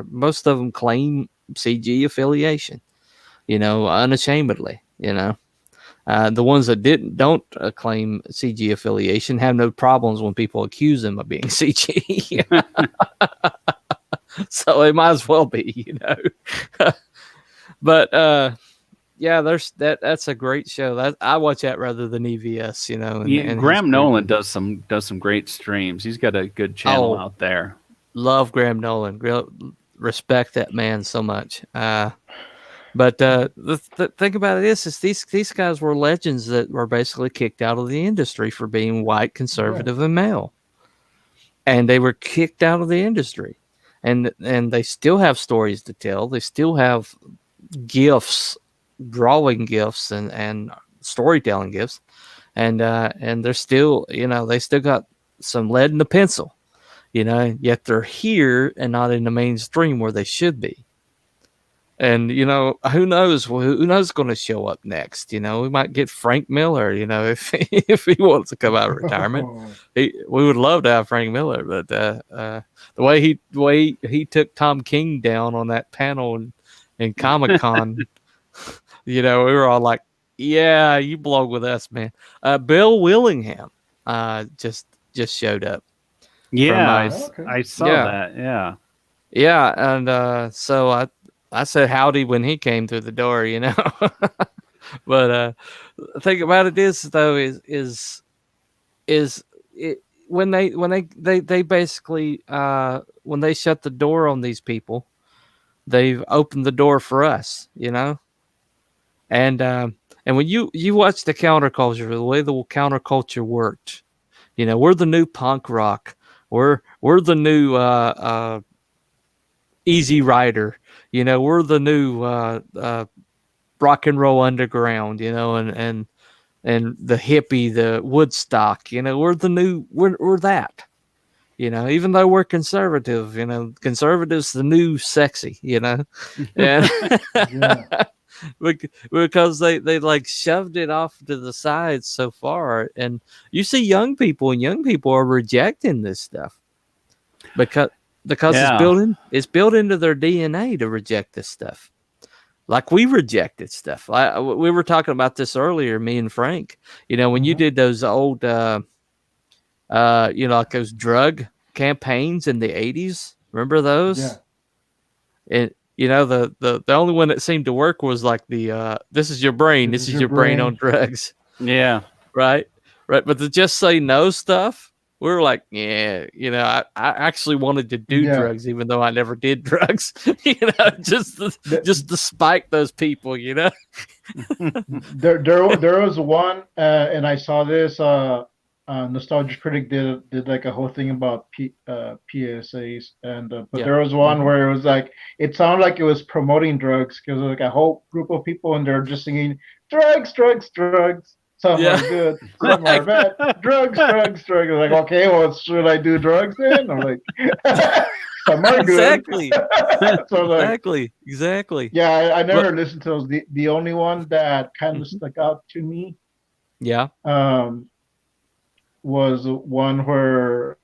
Speaker 2: most of them claim CG affiliation, unashamedly. The ones that don't claim CG affiliation have no problems when people accuse them of being CG. So it might as well be, But yeah, that's a great show. That I watch that rather than EVS, And
Speaker 3: Graham Nolan does some great streams. He's got a good channel out there.
Speaker 2: Love Graham Nolan. Respect that man so much. But the thing about it is these guys were legends that were basically kicked out of the industry for being white, conservative, and male, and they were kicked out of the industry, and they still have stories to tell. They still have gifts, drawing gifts, and storytelling gifts, and they're still, they still got some lead in the pencil, Yet they're here and not in the mainstream where they should be. And, who knows who's going to show up next? We might get Frank Miller, if he wants to come out of retirement. We would love to have Frank Miller, but the way he took Tom King down on that panel in Comic-Con, we were all like, yeah, you belong with us, man. Bill Willingham just showed up.
Speaker 3: Yeah, I saw that. Yeah.
Speaker 2: Yeah, and so I said howdy when he came through the door, But the thing about it is, though, is it, when they basically when they shut the door on these people, they've opened the door for us, And when you watch the counterculture, the way the counterculture worked, we're the new punk rock, we're the new Easy Rider. We're the new rock and roll underground, and the hippie, the Woodstock, we're the new, we're that, even though we're conservative, conservatives, the new sexy, and because they like shoved it off to the side so far. And you see young people are rejecting this stuff because it's built into their DNA to reject this stuff. Like we rejected stuff. We were talking about this earlier, me and Frank. When you did those old, like those drug campaigns in the 80s. Remember those?
Speaker 1: Yeah.
Speaker 2: And the only one that seemed to work was like the this is your brain. This is your brain on drugs.
Speaker 3: Yeah.
Speaker 2: Right. But the just say no stuff. We were like, yeah, I actually wanted to do drugs, even though I never did drugs, just to spike those people,
Speaker 1: There was one, and I saw this. Nostalgia Critic did like a whole thing about PSAs, and but there was one where it was like it sounded like it was promoting drugs because like a whole group of people and they're just singing drugs. Some are good, some are bad. Drugs. I'm like, okay, well, should I do drugs then? I'm like, some are good.
Speaker 2: Exactly.
Speaker 1: So like,
Speaker 2: exactly.
Speaker 1: Yeah, I never listened to those. The only one that kind of stuck out to me, was one where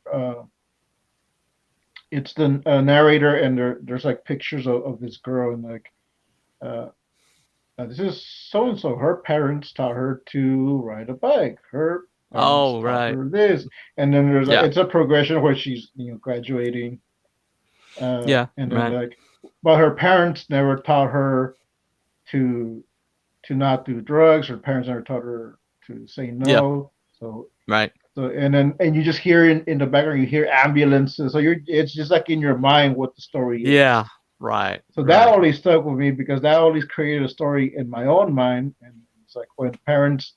Speaker 1: it's the narrator and there's like pictures of this girl and like. This is so and so. Her parents taught her to ride a bike. Her parents taught her this, and then there's it's a progression where she's graduating. And then like, but her parents never taught her to not do drugs. Her parents never taught her to say no. So So and you just hear in the background, you hear ambulances. So it's just like in your mind what the story is.
Speaker 2: Yeah. Right.
Speaker 1: So that always stuck with me because that always created a story in my own mind. And it's like when parents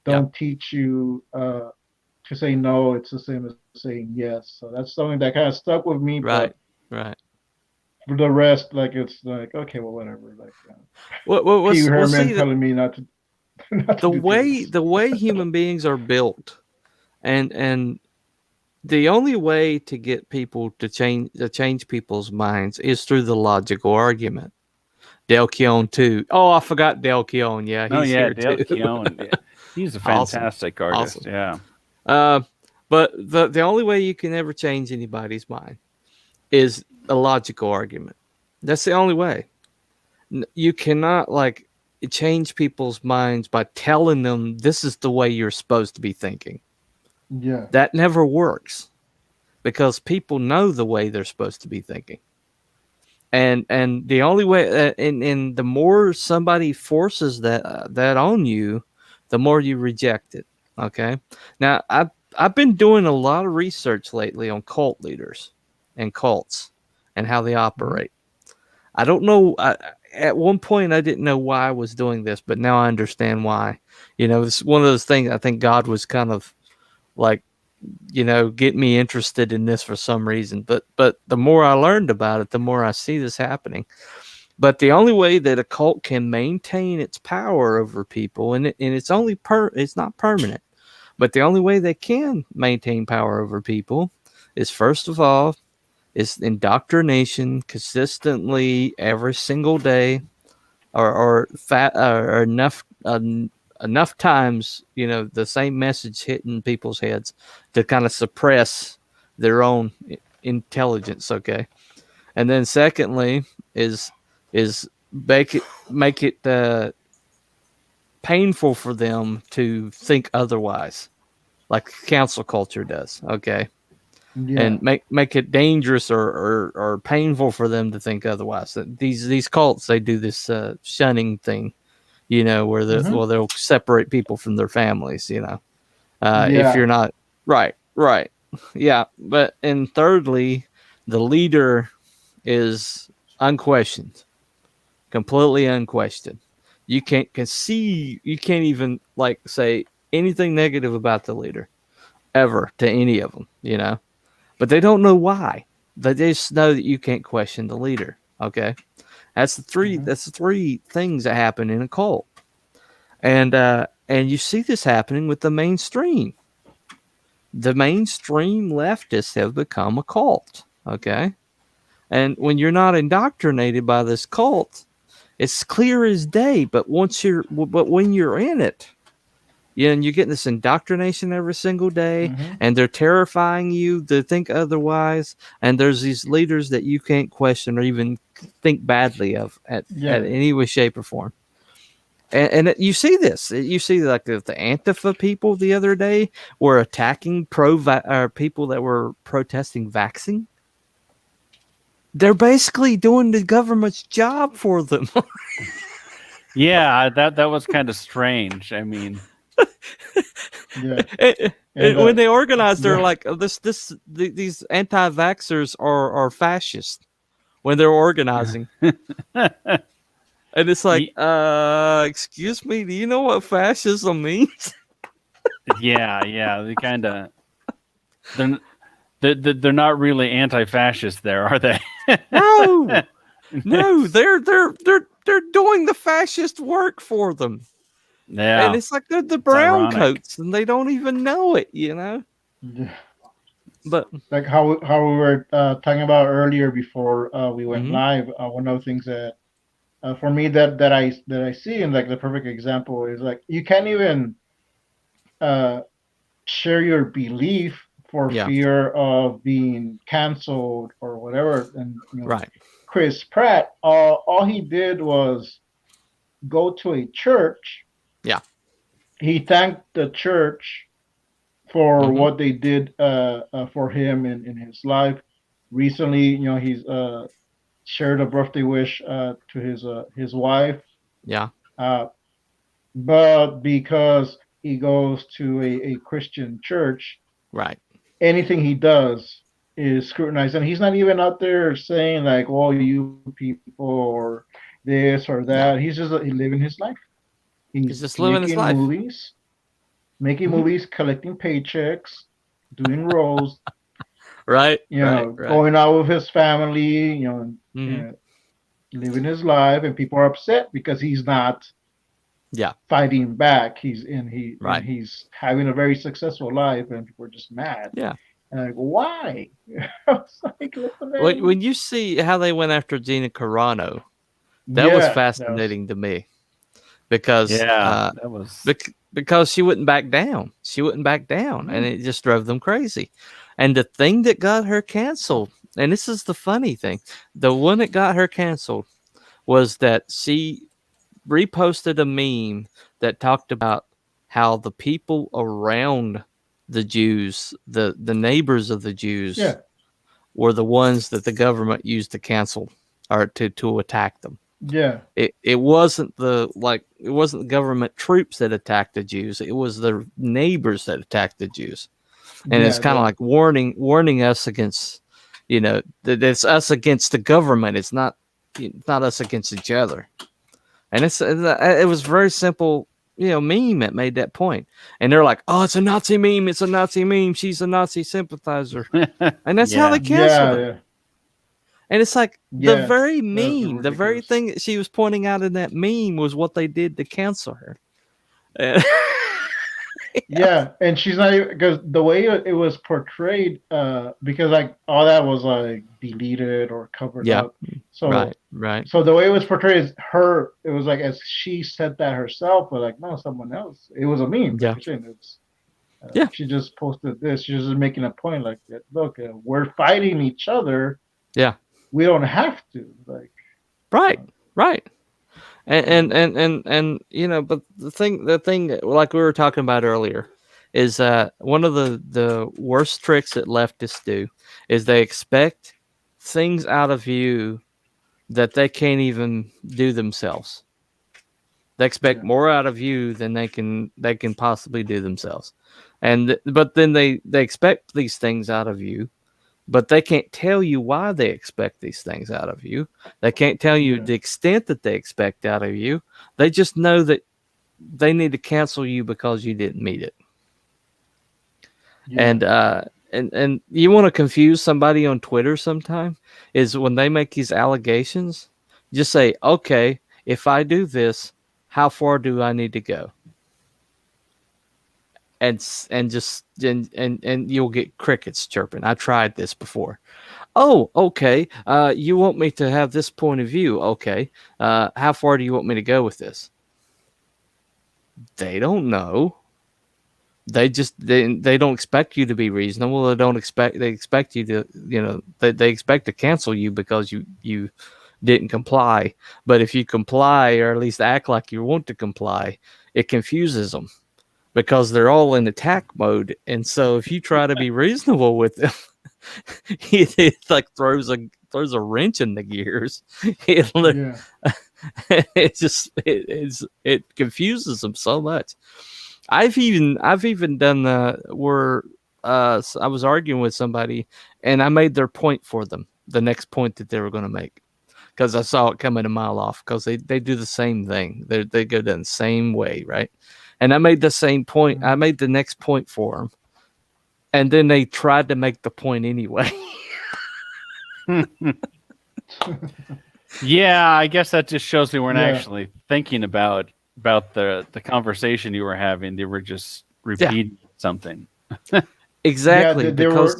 Speaker 1: don't teach you to say no, it's the same as saying yes. So that's something that kind of stuck with me.
Speaker 2: Right.
Speaker 1: For the rest, like it's like okay, well, whatever. Like Pee
Speaker 2: Well,
Speaker 1: Herman
Speaker 2: see,
Speaker 1: telling me not to not to do drugs.
Speaker 2: the way human beings are built, and the only way to get people to change people's minds is through the logical argument. Del Keown too. Oh, I forgot Del Keown. Yeah,
Speaker 3: Oh
Speaker 2: he's
Speaker 3: yeah,
Speaker 2: here
Speaker 3: Dale
Speaker 2: too.
Speaker 3: Keown. Yeah. He's a
Speaker 2: Awesome.
Speaker 3: fantastic artist.
Speaker 2: Awesome.
Speaker 3: Yeah.
Speaker 2: Uh, but the only way you can ever change anybody's mind is a logical argument. That's the only way. You cannot like change people's minds by telling them this is the way you're supposed to be thinking.
Speaker 1: Yeah.
Speaker 2: That never works because people know the way they're supposed to be thinking. And the only way and the more somebody forces that on you, the more you reject it. Okay. Now I've been doing a lot of research lately on cult leaders and cults and how they operate. I don't know. At one point, I didn't know why I was doing this, but now I understand why. It's one of those things. I think God was kind of like, get me interested in this for some reason. But the more I learned about it, the more I see this happening. But the only way that a cult can maintain its power over people, and it's only it's not permanent, but the only way they can maintain power over people is first of all is indoctrination consistently every single day, or enough times, the same message hitting people's heads to kind of suppress their own intelligence. Okay. And then secondly is make it painful for them to think otherwise, like cancel culture does. Okay.
Speaker 1: Yeah.
Speaker 2: And make it dangerous or painful for them to think otherwise. These cults, they do this shunning thing, where they'll separate people from their families, if you're not right, yeah. But and thirdly, the leader is unquestioned, completely unquestioned. You can't even like say anything negative about the leader ever to any of them, but they don't know why. They just know that you can't question the leader. Okay, that's the three things that happen in a cult, and you see this happening with the mainstream. The mainstream leftists have become a cult. Okay, and when you're not indoctrinated by this cult, it's clear as day. But when you're in it, and you're getting this indoctrination every single day, and they're terrifying you to think otherwise. And there's these leaders that you can't question or even think badly of at any way, shape, or form. And you see this. You see like the Antifa people the other day were attacking people that were protesting vaccine. They're basically doing the government's job for them.
Speaker 3: Yeah, that was kind of strange. I mean,
Speaker 2: when they organized, they're like, these anti-vaxxers are fascists when they're organizing. And it's like, excuse me, do you know what fascism means?
Speaker 3: yeah, they kind of they're not really anti-fascist there, are they?
Speaker 2: No, they're doing the fascist work for them.
Speaker 3: Yeah,
Speaker 2: and it's like they're the brown coats, and they don't even know it, Yeah. But
Speaker 1: like how we were talking about earlier before we went live, one of the things that for me that I see, and like the perfect example is like you can't even share your belief for fear of being canceled or whatever. And
Speaker 2: right,
Speaker 1: Chris Pratt, all he did was go to a church.
Speaker 2: Yeah,
Speaker 1: he thanked the church for what they did for him in his life. Recently, he's shared a birthday wish to his wife.
Speaker 2: Yeah.
Speaker 1: But because he goes to a Christian church,
Speaker 2: right,
Speaker 1: anything he does is scrutinized, and he's not even out there saying like, "Well, you people," or this or that. He's just living his life. He's
Speaker 2: just living his life.
Speaker 1: Making movies, collecting paychecks, doing roles.
Speaker 2: Right.
Speaker 1: Going out with his family.
Speaker 2: Mhm.
Speaker 1: living his life, and people are upset because he's not
Speaker 2: Yeah.
Speaker 1: fighting back.
Speaker 2: Right.
Speaker 1: He's having a very successful life, and people are just mad.
Speaker 2: Yeah.
Speaker 1: And I go, why? I was like, let the man.
Speaker 2: When you see how they went after Gina Carano, that was
Speaker 1: Yeah, that was.
Speaker 2: fascinating to me because
Speaker 3: Yeah, that was.
Speaker 2: because she wouldn't back down. She wouldn't back down, and it just drove them crazy. And the thing that got her canceled, and this is the funny thing, the one that got her canceled was that she reposted a meme that talked about how the people around the Jews, the neighbors of the Jews,
Speaker 1: Yeah.
Speaker 2: were the ones that the government used to cancel or to attack them.
Speaker 1: Yeah.
Speaker 2: It wasn't the government troops that attacked the Jews. It was the neighbors that attacked the Jews. And it's kind of like warning us against, that it's us against the government. It's not us against each other. And it was very simple, meme that made that point. And they're like, oh, it's a Nazi meme. It's a Nazi meme. She's a Nazi sympathizer. And that's how they canceled her.
Speaker 1: Yeah.
Speaker 2: And it's like the very
Speaker 1: that's
Speaker 2: meme, the very
Speaker 1: ridiculous.
Speaker 2: thing that she was pointing out in that meme was what they did to cancel her.
Speaker 1: Yeah, and she's not even, because the way it was portrayed, because like all that was like deleted or covered up. So
Speaker 2: right.
Speaker 1: So the way it was portrayed is her. It was like as she said that herself, but like no, someone else. It was a meme.
Speaker 2: Yeah.
Speaker 1: Like you're saying. She just posted this. She was just making a point like that. Look, we're fighting each other.
Speaker 2: Yeah.
Speaker 1: We don't have to. Like.
Speaker 2: Right. And but the thing like we were talking about earlier is one of the worst tricks that leftists do is they expect things out of you that they can't even do themselves. They expect more out of you than they can possibly do themselves. But then they expect these things out of you, but they can't tell you why they expect these things out of you. They can't tell you the extent that they expect out of you. They just know that they need to cancel you because you didn't meet it. Yeah. And you want to confuse somebody on Twitter sometime is when they make these allegations, just say, okay, if I do this, how far do I need to go? And you'll get crickets chirping. I tried this before. Oh, okay. You want me to have this point of view? Okay. How far do you want me to go with this? They don't know. They just they don't expect you to be reasonable. They expect you to they expect to cancel you because you didn't comply. But if you comply or at least act like you want to comply, it confuses them. Because they're all in attack mode, and so if you try to be reasonable with them, it like throws a wrench in the gears. It confuses them so much. I've even done where I was arguing with somebody, and I made their point for them, the next point that they were going to make, because I saw it coming a mile off. Because they do the same thing. They go down the same way, right? And I made the same point. I made the next point for them. And then they tried to make the point anyway.
Speaker 3: Yeah, I guess that just shows they weren't actually thinking about the conversation you were having. They were just repeating something.
Speaker 2: Exactly.
Speaker 1: Yeah,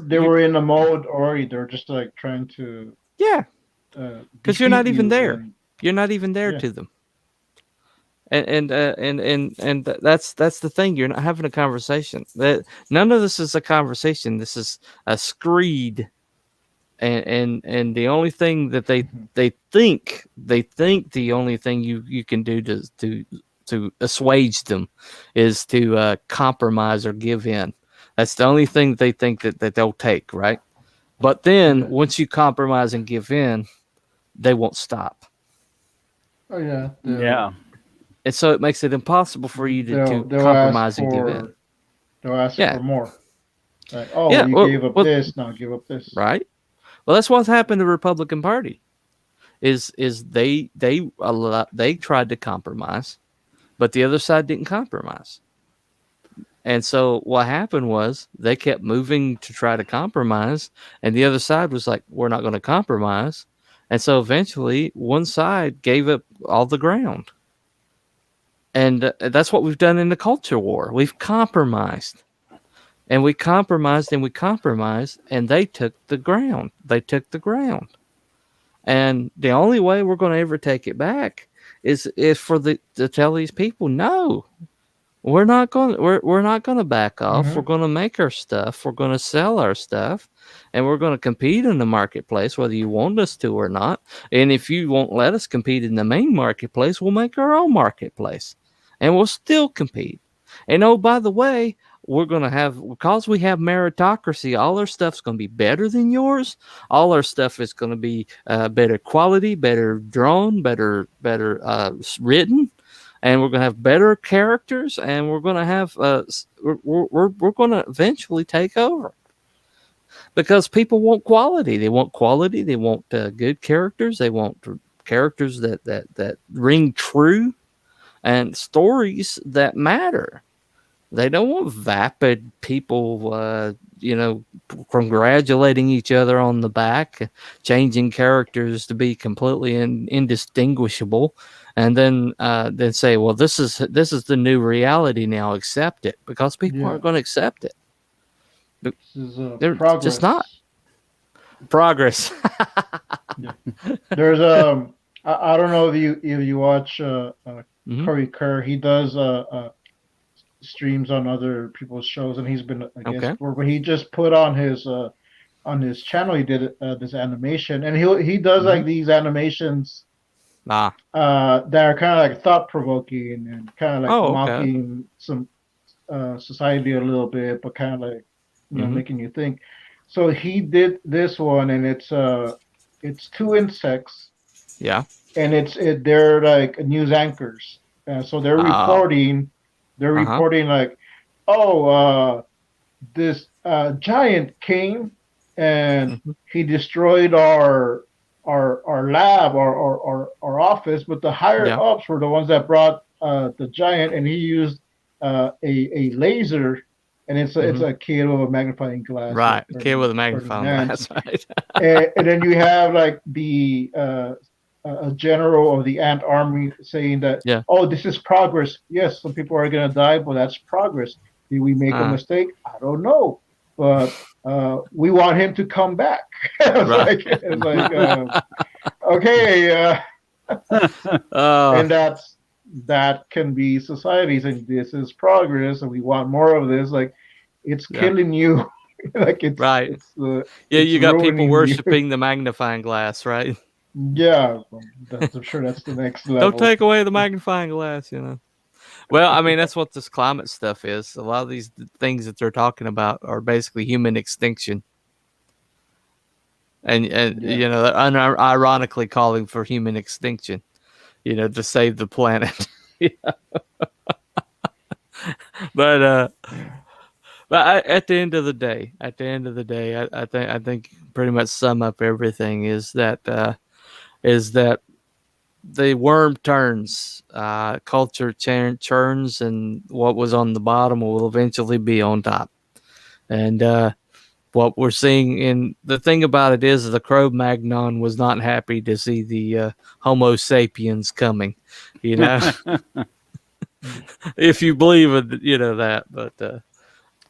Speaker 1: they were in a mode already. They're just like trying to.
Speaker 2: Yeah. Because you're not even there. You're not even there to them. And that's the thing. You're not having a conversation. That none of this is a conversation. This is a screed, and the only thing that they think the only thing you can do to assuage them is to compromise or give in. That's the only thing they think that they'll take, right? But then once you compromise and give in, they won't stop.
Speaker 1: Oh yeah.
Speaker 3: Yeah.
Speaker 2: And so it makes it impossible for you to compromise and give in.
Speaker 1: They'll ask for more. Like, gave up this, now give up this.
Speaker 2: Right. Well, that's what's happened to the Republican Party. Is they tried to compromise, but the other side didn't compromise. And so what happened was they kept moving to try to compromise, and the other side was like, "We're not going to compromise." And so eventually one side gave up all the ground. And that's what we've done in the culture war. We've compromised. And we compromised and we compromised, and they took the ground. And the only way we're going to ever take it back is to tell these people, no, we're not going to back off.
Speaker 1: Mhm.
Speaker 2: We're going to make our stuff. We're going to sell our stuff, and we're going to compete in the marketplace, whether you want us to or not. And if you won't let us compete in the main marketplace, we'll make our own marketplace, and we'll still compete. And oh, by the way, we're going to have, because we have meritocracy, all our stuff's going to be better than yours. All our stuff is going to be better quality, better drawn, better written. And we're going to have better characters, and we're going to have, we're going to eventually take over. Because people want quality. They want quality. They want good characters. They want characters that ring true and stories that matter. They don't want vapid people, congratulating each other on the back, changing characters to be completely indistinguishable, and then say, "Well, this is the new reality now. Accept it," because people aren't going to accept it.
Speaker 1: This is
Speaker 2: They're
Speaker 1: progress.
Speaker 2: just not progress.
Speaker 1: Yeah. There's I don't know if you watch Curry Kerr. He does streams on other people's shows, and he's been a guest before. But he just put on his channel. He did this animation, and he does like these animations that are kind of like thought provoking and kind of like mocking some society a little bit, but kind of like making you think. So he did this one, and it's two insects.
Speaker 2: Yeah.
Speaker 1: And they're like news anchors, so they're reporting. They're reporting like, this giant came and he destroyed our lab, our office, but the higher ups were the ones that brought the giant, and he used a laser, and it's a kid with a magnifying glass.
Speaker 2: Right, kid with a magnifying glass. Right.
Speaker 1: and then you have like the a general of the ant army saying that, this is progress. Yes, some people are going to die, but that's progress. Did we make a mistake? I don't know. But we want him to come back. Okay. And that can be society saying this is progress and we want more of this. Like, it's killing you. Like, it's
Speaker 2: right.
Speaker 1: You
Speaker 2: got people worshiping the magnifying glass, right?
Speaker 1: Yeah, I'm sure that's the next level.
Speaker 2: Don't take away the magnifying glass, Well, I mean, that's what this climate stuff is. A lot of these things that they're talking about are basically human extinction. And they're ironically calling for human extinction, to save the planet. But at the end of the day, I think pretty much sum up everything is that the worm turns, culture churns, and what was on the bottom will eventually be on top. And what we're seeing the thing about it is the Cro-Magnon was not happy to see the Homo sapiens coming, if you believe it, that. But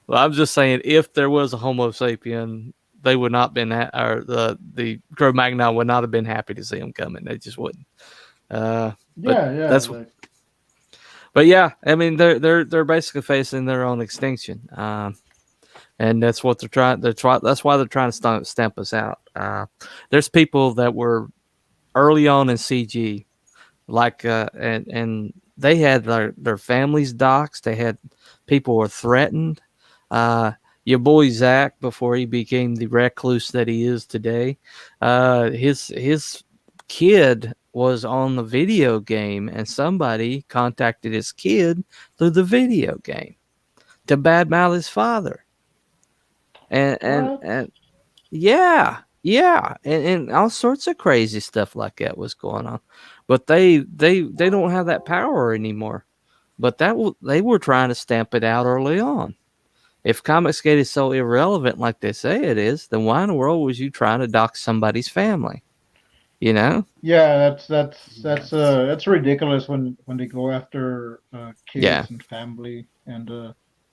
Speaker 2: well, I'm just saying, if there was a Homo sapien, they would not been, or the Cro-Magnon would not have been happy to see them coming. They just wouldn't. But yeah, I mean, they're basically facing their own extinction, and that's what they're trying. That's why they're trying to stamp us out. There's people that were early on in CG, like and they had their families doxxed. They had people were threatened. Your boy Zach, before he became the recluse that he is today, his kid was on the video game, and somebody contacted his kid through the video game to badmouth his father, and all sorts of crazy stuff like that was going on. But they don't have that power anymore. But they were trying to stamp it out early on. If Comicsgate is so irrelevant like they say it is, then why in the world was you trying to dox somebody's family? You know?
Speaker 1: Yeah, that's ridiculous when they go after
Speaker 2: Yeah.
Speaker 1: kids and family and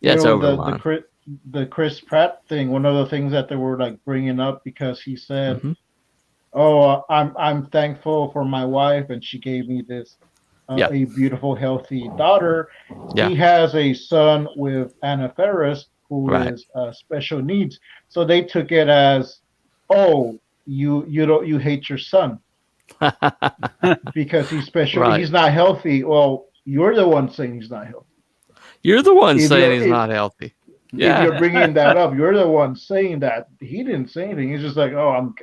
Speaker 2: Yeah, it's over the
Speaker 1: the
Speaker 2: line.
Speaker 1: The Chris Pratt thing. One of the things that they were like bringing up because he said,
Speaker 2: Hmm.
Speaker 1: "Oh, I'm thankful for my wife and she gave me this
Speaker 2: Yeah.
Speaker 1: a beautiful healthy daughter."
Speaker 2: Yeah.
Speaker 1: He has a son with Anna Faris who
Speaker 2: Right.
Speaker 1: is special needs, so they took it as, "Oh, you hate your son." Because he's special.
Speaker 2: Right.
Speaker 1: He's not healthy. Well, you're the one saying he's not healthy.
Speaker 2: You're the one
Speaker 1: If
Speaker 2: saying
Speaker 1: you're
Speaker 2: he's not healthy.
Speaker 1: if
Speaker 2: Yeah.
Speaker 1: you're bringing that up, you're the one saying that. He didn't say anything. He's just like, oh,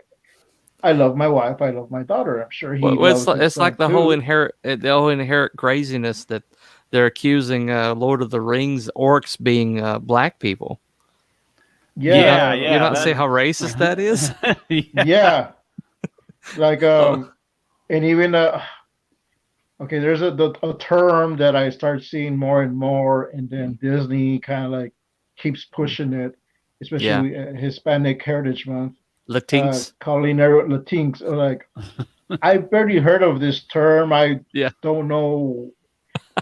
Speaker 1: I love my wife. I love my daughter. I'm sure he
Speaker 2: Well,
Speaker 1: loves his
Speaker 2: it's like
Speaker 1: son too.
Speaker 2: the whole inherent craziness that they're accusing Lord of the Rings orcs being black people.
Speaker 1: Yeah,
Speaker 2: You not see
Speaker 3: that.
Speaker 2: how racist that is?
Speaker 1: yeah. Like
Speaker 2: Oh,
Speaker 1: and even okay, there's a term that I start seeing more and more, and then Disney kind of like keeps pushing it,
Speaker 2: yeah,
Speaker 1: especially Hispanic Heritage Month.
Speaker 2: Latinx.
Speaker 1: Calling Latinx like I've barely heard of this term. I
Speaker 2: Yeah,
Speaker 1: don't know.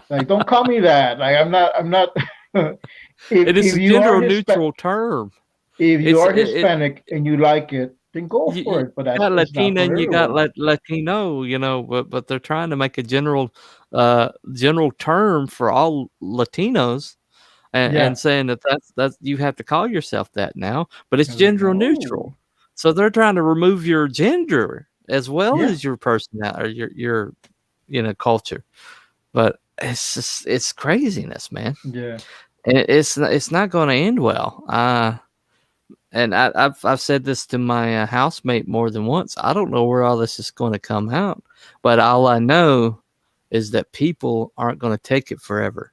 Speaker 1: Like, don't call me that. Like, I'm not.
Speaker 2: it is
Speaker 1: If
Speaker 2: a
Speaker 1: you are
Speaker 2: gender neutral term.
Speaker 1: if you
Speaker 2: It's
Speaker 1: are
Speaker 2: it.
Speaker 1: Hispanic and you like it, then go for
Speaker 2: You
Speaker 1: it. But
Speaker 2: got
Speaker 1: it's not
Speaker 2: Latina
Speaker 1: for
Speaker 2: and you got
Speaker 1: everyone.
Speaker 2: Latino. But they're trying to make a general term for all Latinos. And
Speaker 1: Yeah.
Speaker 2: saying that's you have to call yourself that now, but it's
Speaker 1: I was like,
Speaker 2: gender
Speaker 1: no.
Speaker 2: neutral. So they're trying to remove your gender as well
Speaker 1: Yeah.
Speaker 2: as your personality or your culture. But it's craziness, man.
Speaker 1: Yeah.
Speaker 2: And it's not going to end well. And I've said this to my housemate more than once. I don't know where all this is going to come out, but all I know is that people aren't going to take it forever.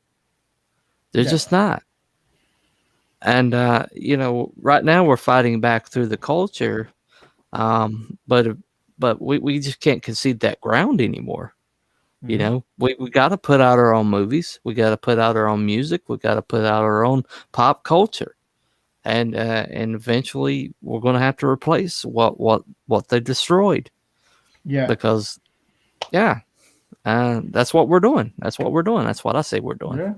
Speaker 2: They're
Speaker 1: Yeah.
Speaker 2: just not. And right now we're fighting back through the culture, but we just can't concede that ground anymore.
Speaker 1: Hmm.
Speaker 2: We got to put out our own movies, we got to put out our own music, we got to put out our own pop culture, and eventually we're going to have to replace what they destroyed,
Speaker 1: Yeah.
Speaker 2: because yeah, that's what we're doing. That's what I say we're doing.
Speaker 1: Yeah.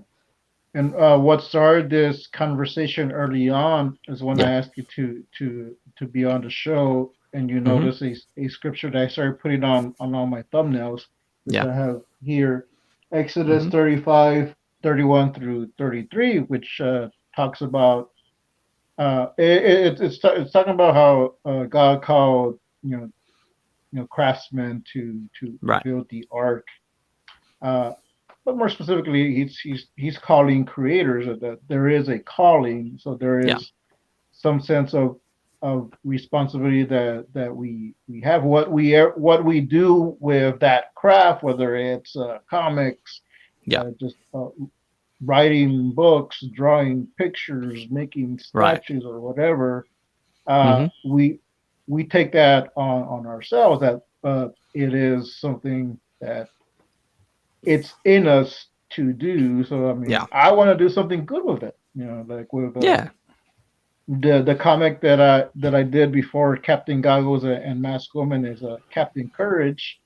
Speaker 1: And what started this conversation early on is when
Speaker 2: Yeah.
Speaker 1: I asked you to be on the show, and you
Speaker 2: Hmm.
Speaker 1: notice a scripture that I started putting on all my thumbnails, which
Speaker 2: Yeah.
Speaker 1: I have here, Exodus
Speaker 2: Hmm.
Speaker 1: 35:31 through 33, which talks about it's talking about how God called craftsmen to
Speaker 2: Right.
Speaker 1: build the ark. Uh, but more specifically, he's calling creators that there is a calling, so there
Speaker 2: Yeah.
Speaker 1: is some sense of responsibility that we have. What we do with that craft, whether it's comics,
Speaker 2: Yeah.
Speaker 1: just writing books, drawing pictures, making
Speaker 2: Right.
Speaker 1: statues, or whatever,
Speaker 2: Hmm.
Speaker 1: we take that on ourselves. That it is something that it's in us to do. So I mean,
Speaker 2: Yeah.
Speaker 1: I want to do something good with it. Like with
Speaker 2: Yeah.
Speaker 1: the comic that I did before Captain Goggles and Masked Woman is Captain Courage,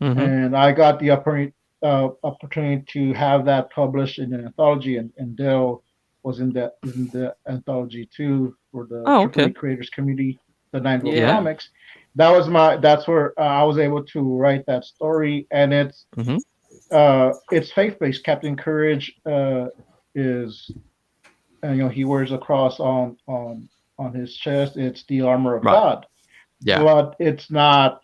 Speaker 2: Hmm.
Speaker 1: and I got the opportunity to have that published in an anthology, and Dell was in the anthology too for the
Speaker 2: Oh, okay.
Speaker 1: AAA creators community, the Nine World
Speaker 2: Yeah.
Speaker 1: Comics. That's where I was able to write that story, and
Speaker 2: Hmm.
Speaker 1: it's faith based. Captain Courage is he wears a cross on his chest. It's the armor of
Speaker 2: Right.
Speaker 1: God,
Speaker 2: Yeah.
Speaker 1: but it's not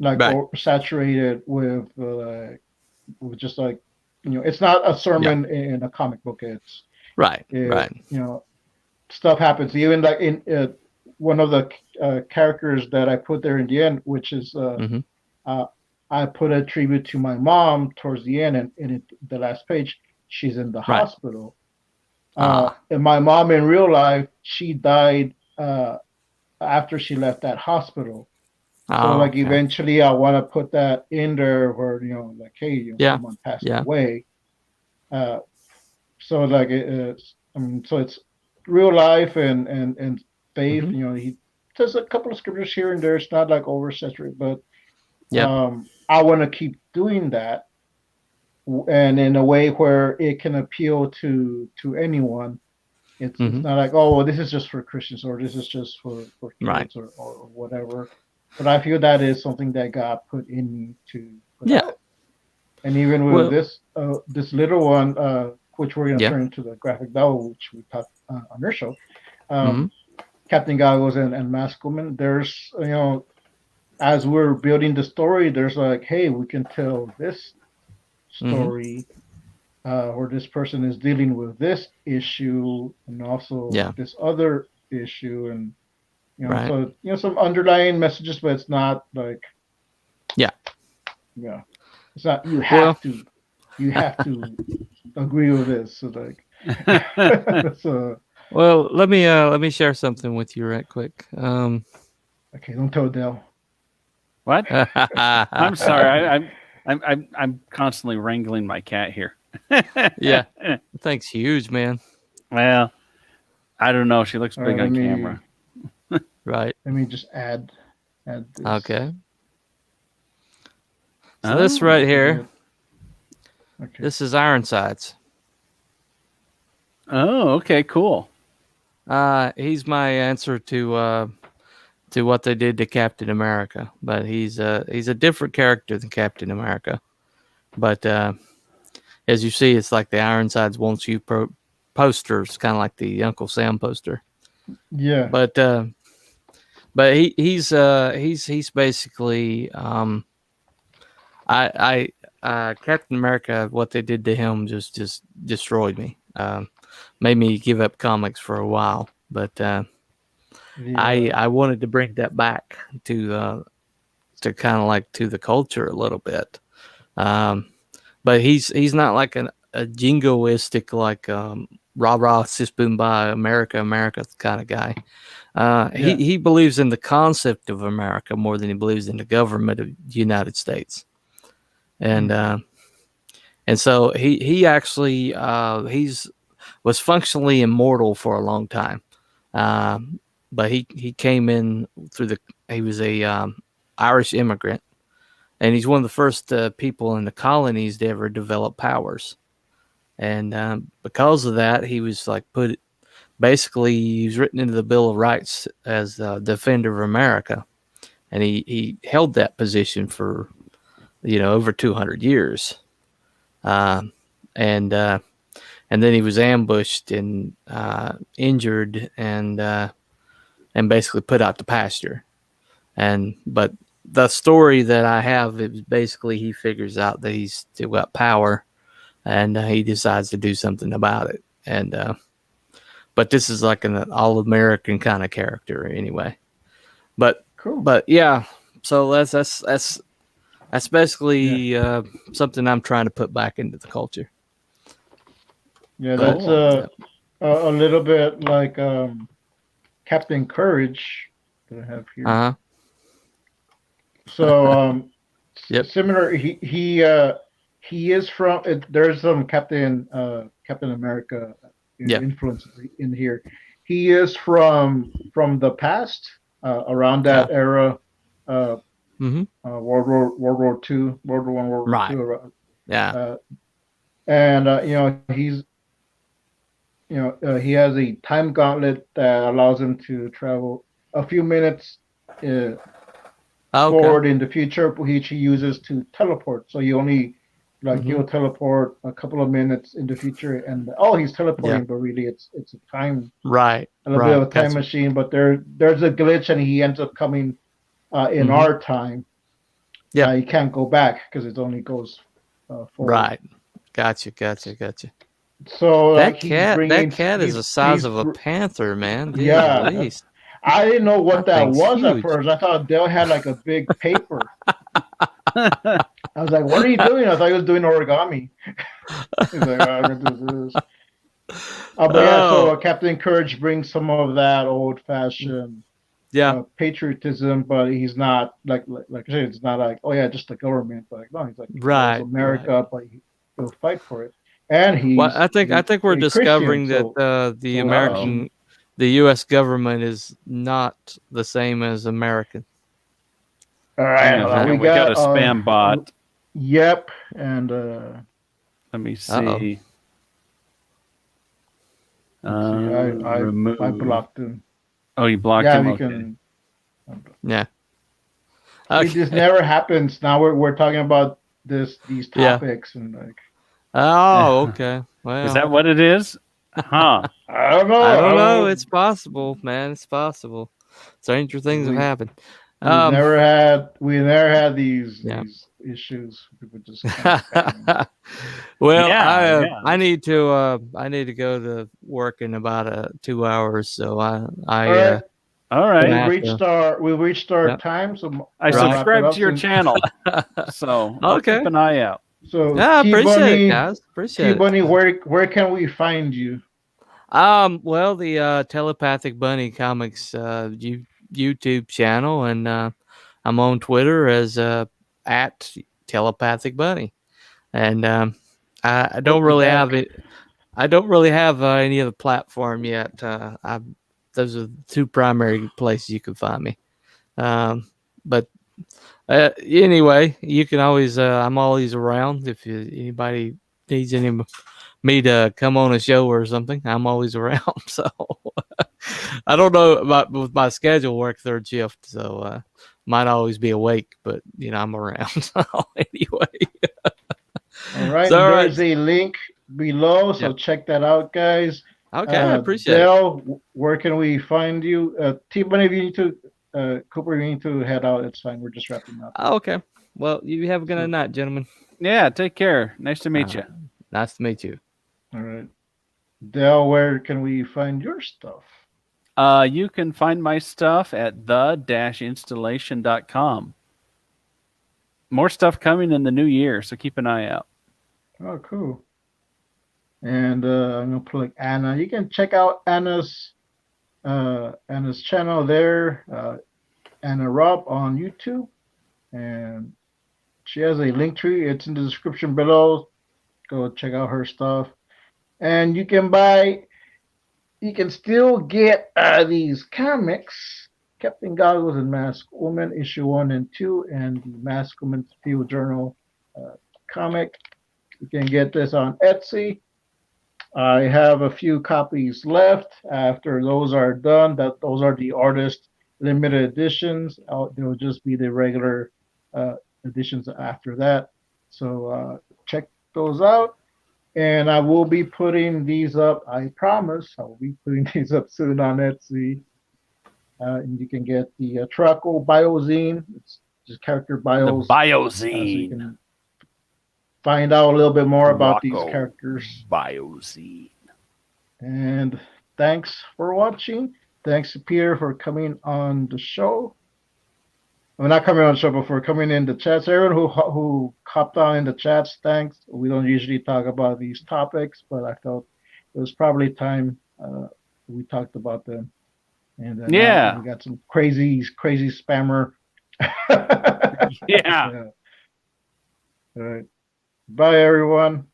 Speaker 1: like
Speaker 2: Right.
Speaker 1: saturated with just like it's not a
Speaker 2: Yeah.
Speaker 1: sermon in a comic book.
Speaker 2: Right.
Speaker 1: It
Speaker 2: Right.
Speaker 1: stuff happens. Even like in one of the characters that I put there in the end, which is
Speaker 2: Hmm.
Speaker 1: uh, I put a tribute to my mom towards the end, and the last page, she's in the
Speaker 2: Right.
Speaker 1: hospital.
Speaker 2: Ah.
Speaker 1: And my mom in real life, she died after she left that hospital. So
Speaker 2: Oh,
Speaker 1: like
Speaker 2: okay.
Speaker 1: eventually, I want to put that in there where like, hey,
Speaker 2: Yeah.
Speaker 1: someone passed
Speaker 2: Yeah.
Speaker 1: away. Uh, so like it's so it's real life and faith.
Speaker 2: Hmm.
Speaker 1: He there's a couple of scriptures here and there. It's not like oversaturated, but
Speaker 2: Yeah.
Speaker 1: I want to keep doing that, and in a way where it can appeal to anyone. It's not like, oh, well, this is just for Christians or this is just for kids
Speaker 2: Right.
Speaker 1: or whatever. But I feel that is something that God put in me to put
Speaker 2: Yeah.
Speaker 1: out. And even with this little one, which we're going to turn into the graphic novel, which we talked on our show, Captain Goggles and MASKUP, there's, as we're building the story, there's like, hey, we can tell this story where this person is dealing with this issue and also this other issue, and so some underlying messages, but it's not like it's not you have to agree with this. So like so
Speaker 2: well, let me share something with you right quick.
Speaker 1: Okay, don't tell Dell.
Speaker 3: What? I'm sorry. I'm constantly wrangling my cat here.
Speaker 2: Yeah, thanks, huge man.
Speaker 3: Well, I don't know. She looks big on camera.
Speaker 2: Right.
Speaker 1: Let me just add this.
Speaker 2: Okay. So this right here, this is Ironsides.
Speaker 3: Oh, okay, cool.
Speaker 2: He's my answer to what they did to Captain America, but he's a different character than Captain America. But as you see, it's like the Ironsides wants you posters, kind of like the Uncle Sam poster.
Speaker 1: Yeah.
Speaker 2: But he's basically Captain America. What they did to him just destroyed me. Made me give up comics for a while, but I wanted to bring that back to kind of like to the culture a little bit. But he's not like a jingoistic like rah rah sis boom bye America kind of guy. He believes in the concept of America more than he believes in the government of the United States. And so he actually was functionally immortal for a long time. But he came in he was a Irish immigrant, and he's one of the first people in the colonies to ever develop powers. And because of that, he was like basically he was written into the Bill of Rights as the defender of America, and he held that position for over 200 years. And then he was ambushed and injured and basically put out to pasture. But the story that I have is basically he figures out that he's still got power, and he decides to do something about it. But this is like an all-American kind of character anyway. But
Speaker 1: cool.
Speaker 2: But yeah, so that's basically something I'm trying to put back into the culture.
Speaker 1: Yeah, that's a little bit like Captain Courage that I have here. So similar. He is from. There's some Captain America influence in here. He is from the past, around that era. World War II, World War I, World War II.
Speaker 2: Yeah.
Speaker 1: And he's he has a time gauntlet that allows him to travel a few minutes forward in the future, which he uses to teleport. So you only he'll teleport a couple of minutes in the future, and he's teleporting, but really it's a time a little bit of a time machine. But there's a glitch, and he ends up coming in our time. Yeah, you can't go back because it only goes forward.
Speaker 2: Right. Gotcha.
Speaker 1: So
Speaker 2: that cat is the size of a panther, man.
Speaker 1: Yeah. I didn't know what that was at first. I thought Dale had like a big paper. I was like, what are you doing? I thought he was doing origami. He's like, I'm going to do this. So Captain Courage brings some of that old-fashioned patriotism, but he's not, like I said, it's not like, just the government. But no, he's like, America, but he'll fight for it. And
Speaker 2: I think we're discovering that the American the U.S. government is not the same as American.
Speaker 1: All right, hold on.
Speaker 3: And we got a spam bot.
Speaker 1: Yep, and
Speaker 3: Let me
Speaker 2: Uh-oh.
Speaker 3: see.
Speaker 1: let's see, I
Speaker 3: Remove.
Speaker 1: blocked him.
Speaker 3: Oh, you blocked
Speaker 1: Yeah,
Speaker 3: him.
Speaker 1: we
Speaker 3: Okay.
Speaker 1: can.
Speaker 2: Yeah.
Speaker 1: See, this never happens. Now we're talking about these
Speaker 2: Yeah.
Speaker 1: topics and like.
Speaker 2: Oh, okay. Well,
Speaker 3: Is that what it is? Huh.
Speaker 1: I don't know.
Speaker 2: I don't know. It's possible, man. It's possible. Stranger things have
Speaker 1: We-
Speaker 2: happened.
Speaker 1: We never had these issues. People just kind of spamming.
Speaker 2: Well,
Speaker 3: Yeah,
Speaker 2: I need to go to work in about 2 hours, so
Speaker 1: All right.
Speaker 3: All right.
Speaker 2: Yeah.
Speaker 1: We've reached our
Speaker 2: Yep.
Speaker 1: time. So
Speaker 3: I
Speaker 1: we'll wrap it
Speaker 3: subscribed
Speaker 1: up
Speaker 3: to your
Speaker 1: soon.
Speaker 3: channel, so I'll
Speaker 2: Okay.
Speaker 3: keep an eye out.
Speaker 1: So
Speaker 2: Yeah, appreciate
Speaker 1: T-Bunny,
Speaker 2: it, guys. Appreciate it.
Speaker 1: T-Bunny, where can we find you?
Speaker 2: Well, the Telepathic Bunny Comics YouTube channel, and I'm on Twitter as at Telepathic Bunny, and I don't really have it. I don't really have any other platform yet. Those are the two primary places you can find me. But anyway, you can always. I'm always around if anybody needs me to come on a show or something. I'm always around. So I don't know about with my schedule work third shift, so might always be awake, but I'm around. So anyway.
Speaker 1: All right.
Speaker 2: So,
Speaker 1: There's a link below, so check that out, guys.
Speaker 2: Okay, I appreciate it.
Speaker 1: Dale, where can we find you? T-Bunny, if you need to, Cooper, you need to head out. It's fine. We're just wrapping up.
Speaker 2: Oh, okay. Well, you have a good night, gentlemen.
Speaker 3: Yeah, take care. Nice to meet you.
Speaker 2: Nice to meet you.
Speaker 1: All right. Dale, where can we find your stuff?
Speaker 3: You can find my stuff at the-installation.com. More stuff coming in the new year, so keep an eye out.
Speaker 1: Oh, cool. And I'm gonna plug Anna. You can check out Anna's channel there, Anna Raub on YouTube, and she has a link tree. It's in the description below. Go check out her stuff, and you can still get these comics, Captain Goggles and Masked Woman issue 1 and 2, and the Masked Woman Field Journal comic. You can get this on Etsy. I have a few copies left. After those are done, those are the artist limited editions. They'll just be the regular editions after that. So check those out. And I will be putting these up. I promise I will be putting these up soon on Etsy. And you can get the Turaco Biozine. It's just character bios.
Speaker 3: The Biozine.
Speaker 1: So you can find out a little bit more about these characters.
Speaker 3: Biozine.
Speaker 1: And thanks for watching. Thanks to Peter for coming on the show. Well, not coming on the show, but for coming in the chats. Everyone who hopped on in the chats, thanks. We don't usually talk about these topics, but I felt it was probably time we talked about them. And we got some crazy spammer.
Speaker 3: Yeah.
Speaker 1: All right. Bye, everyone.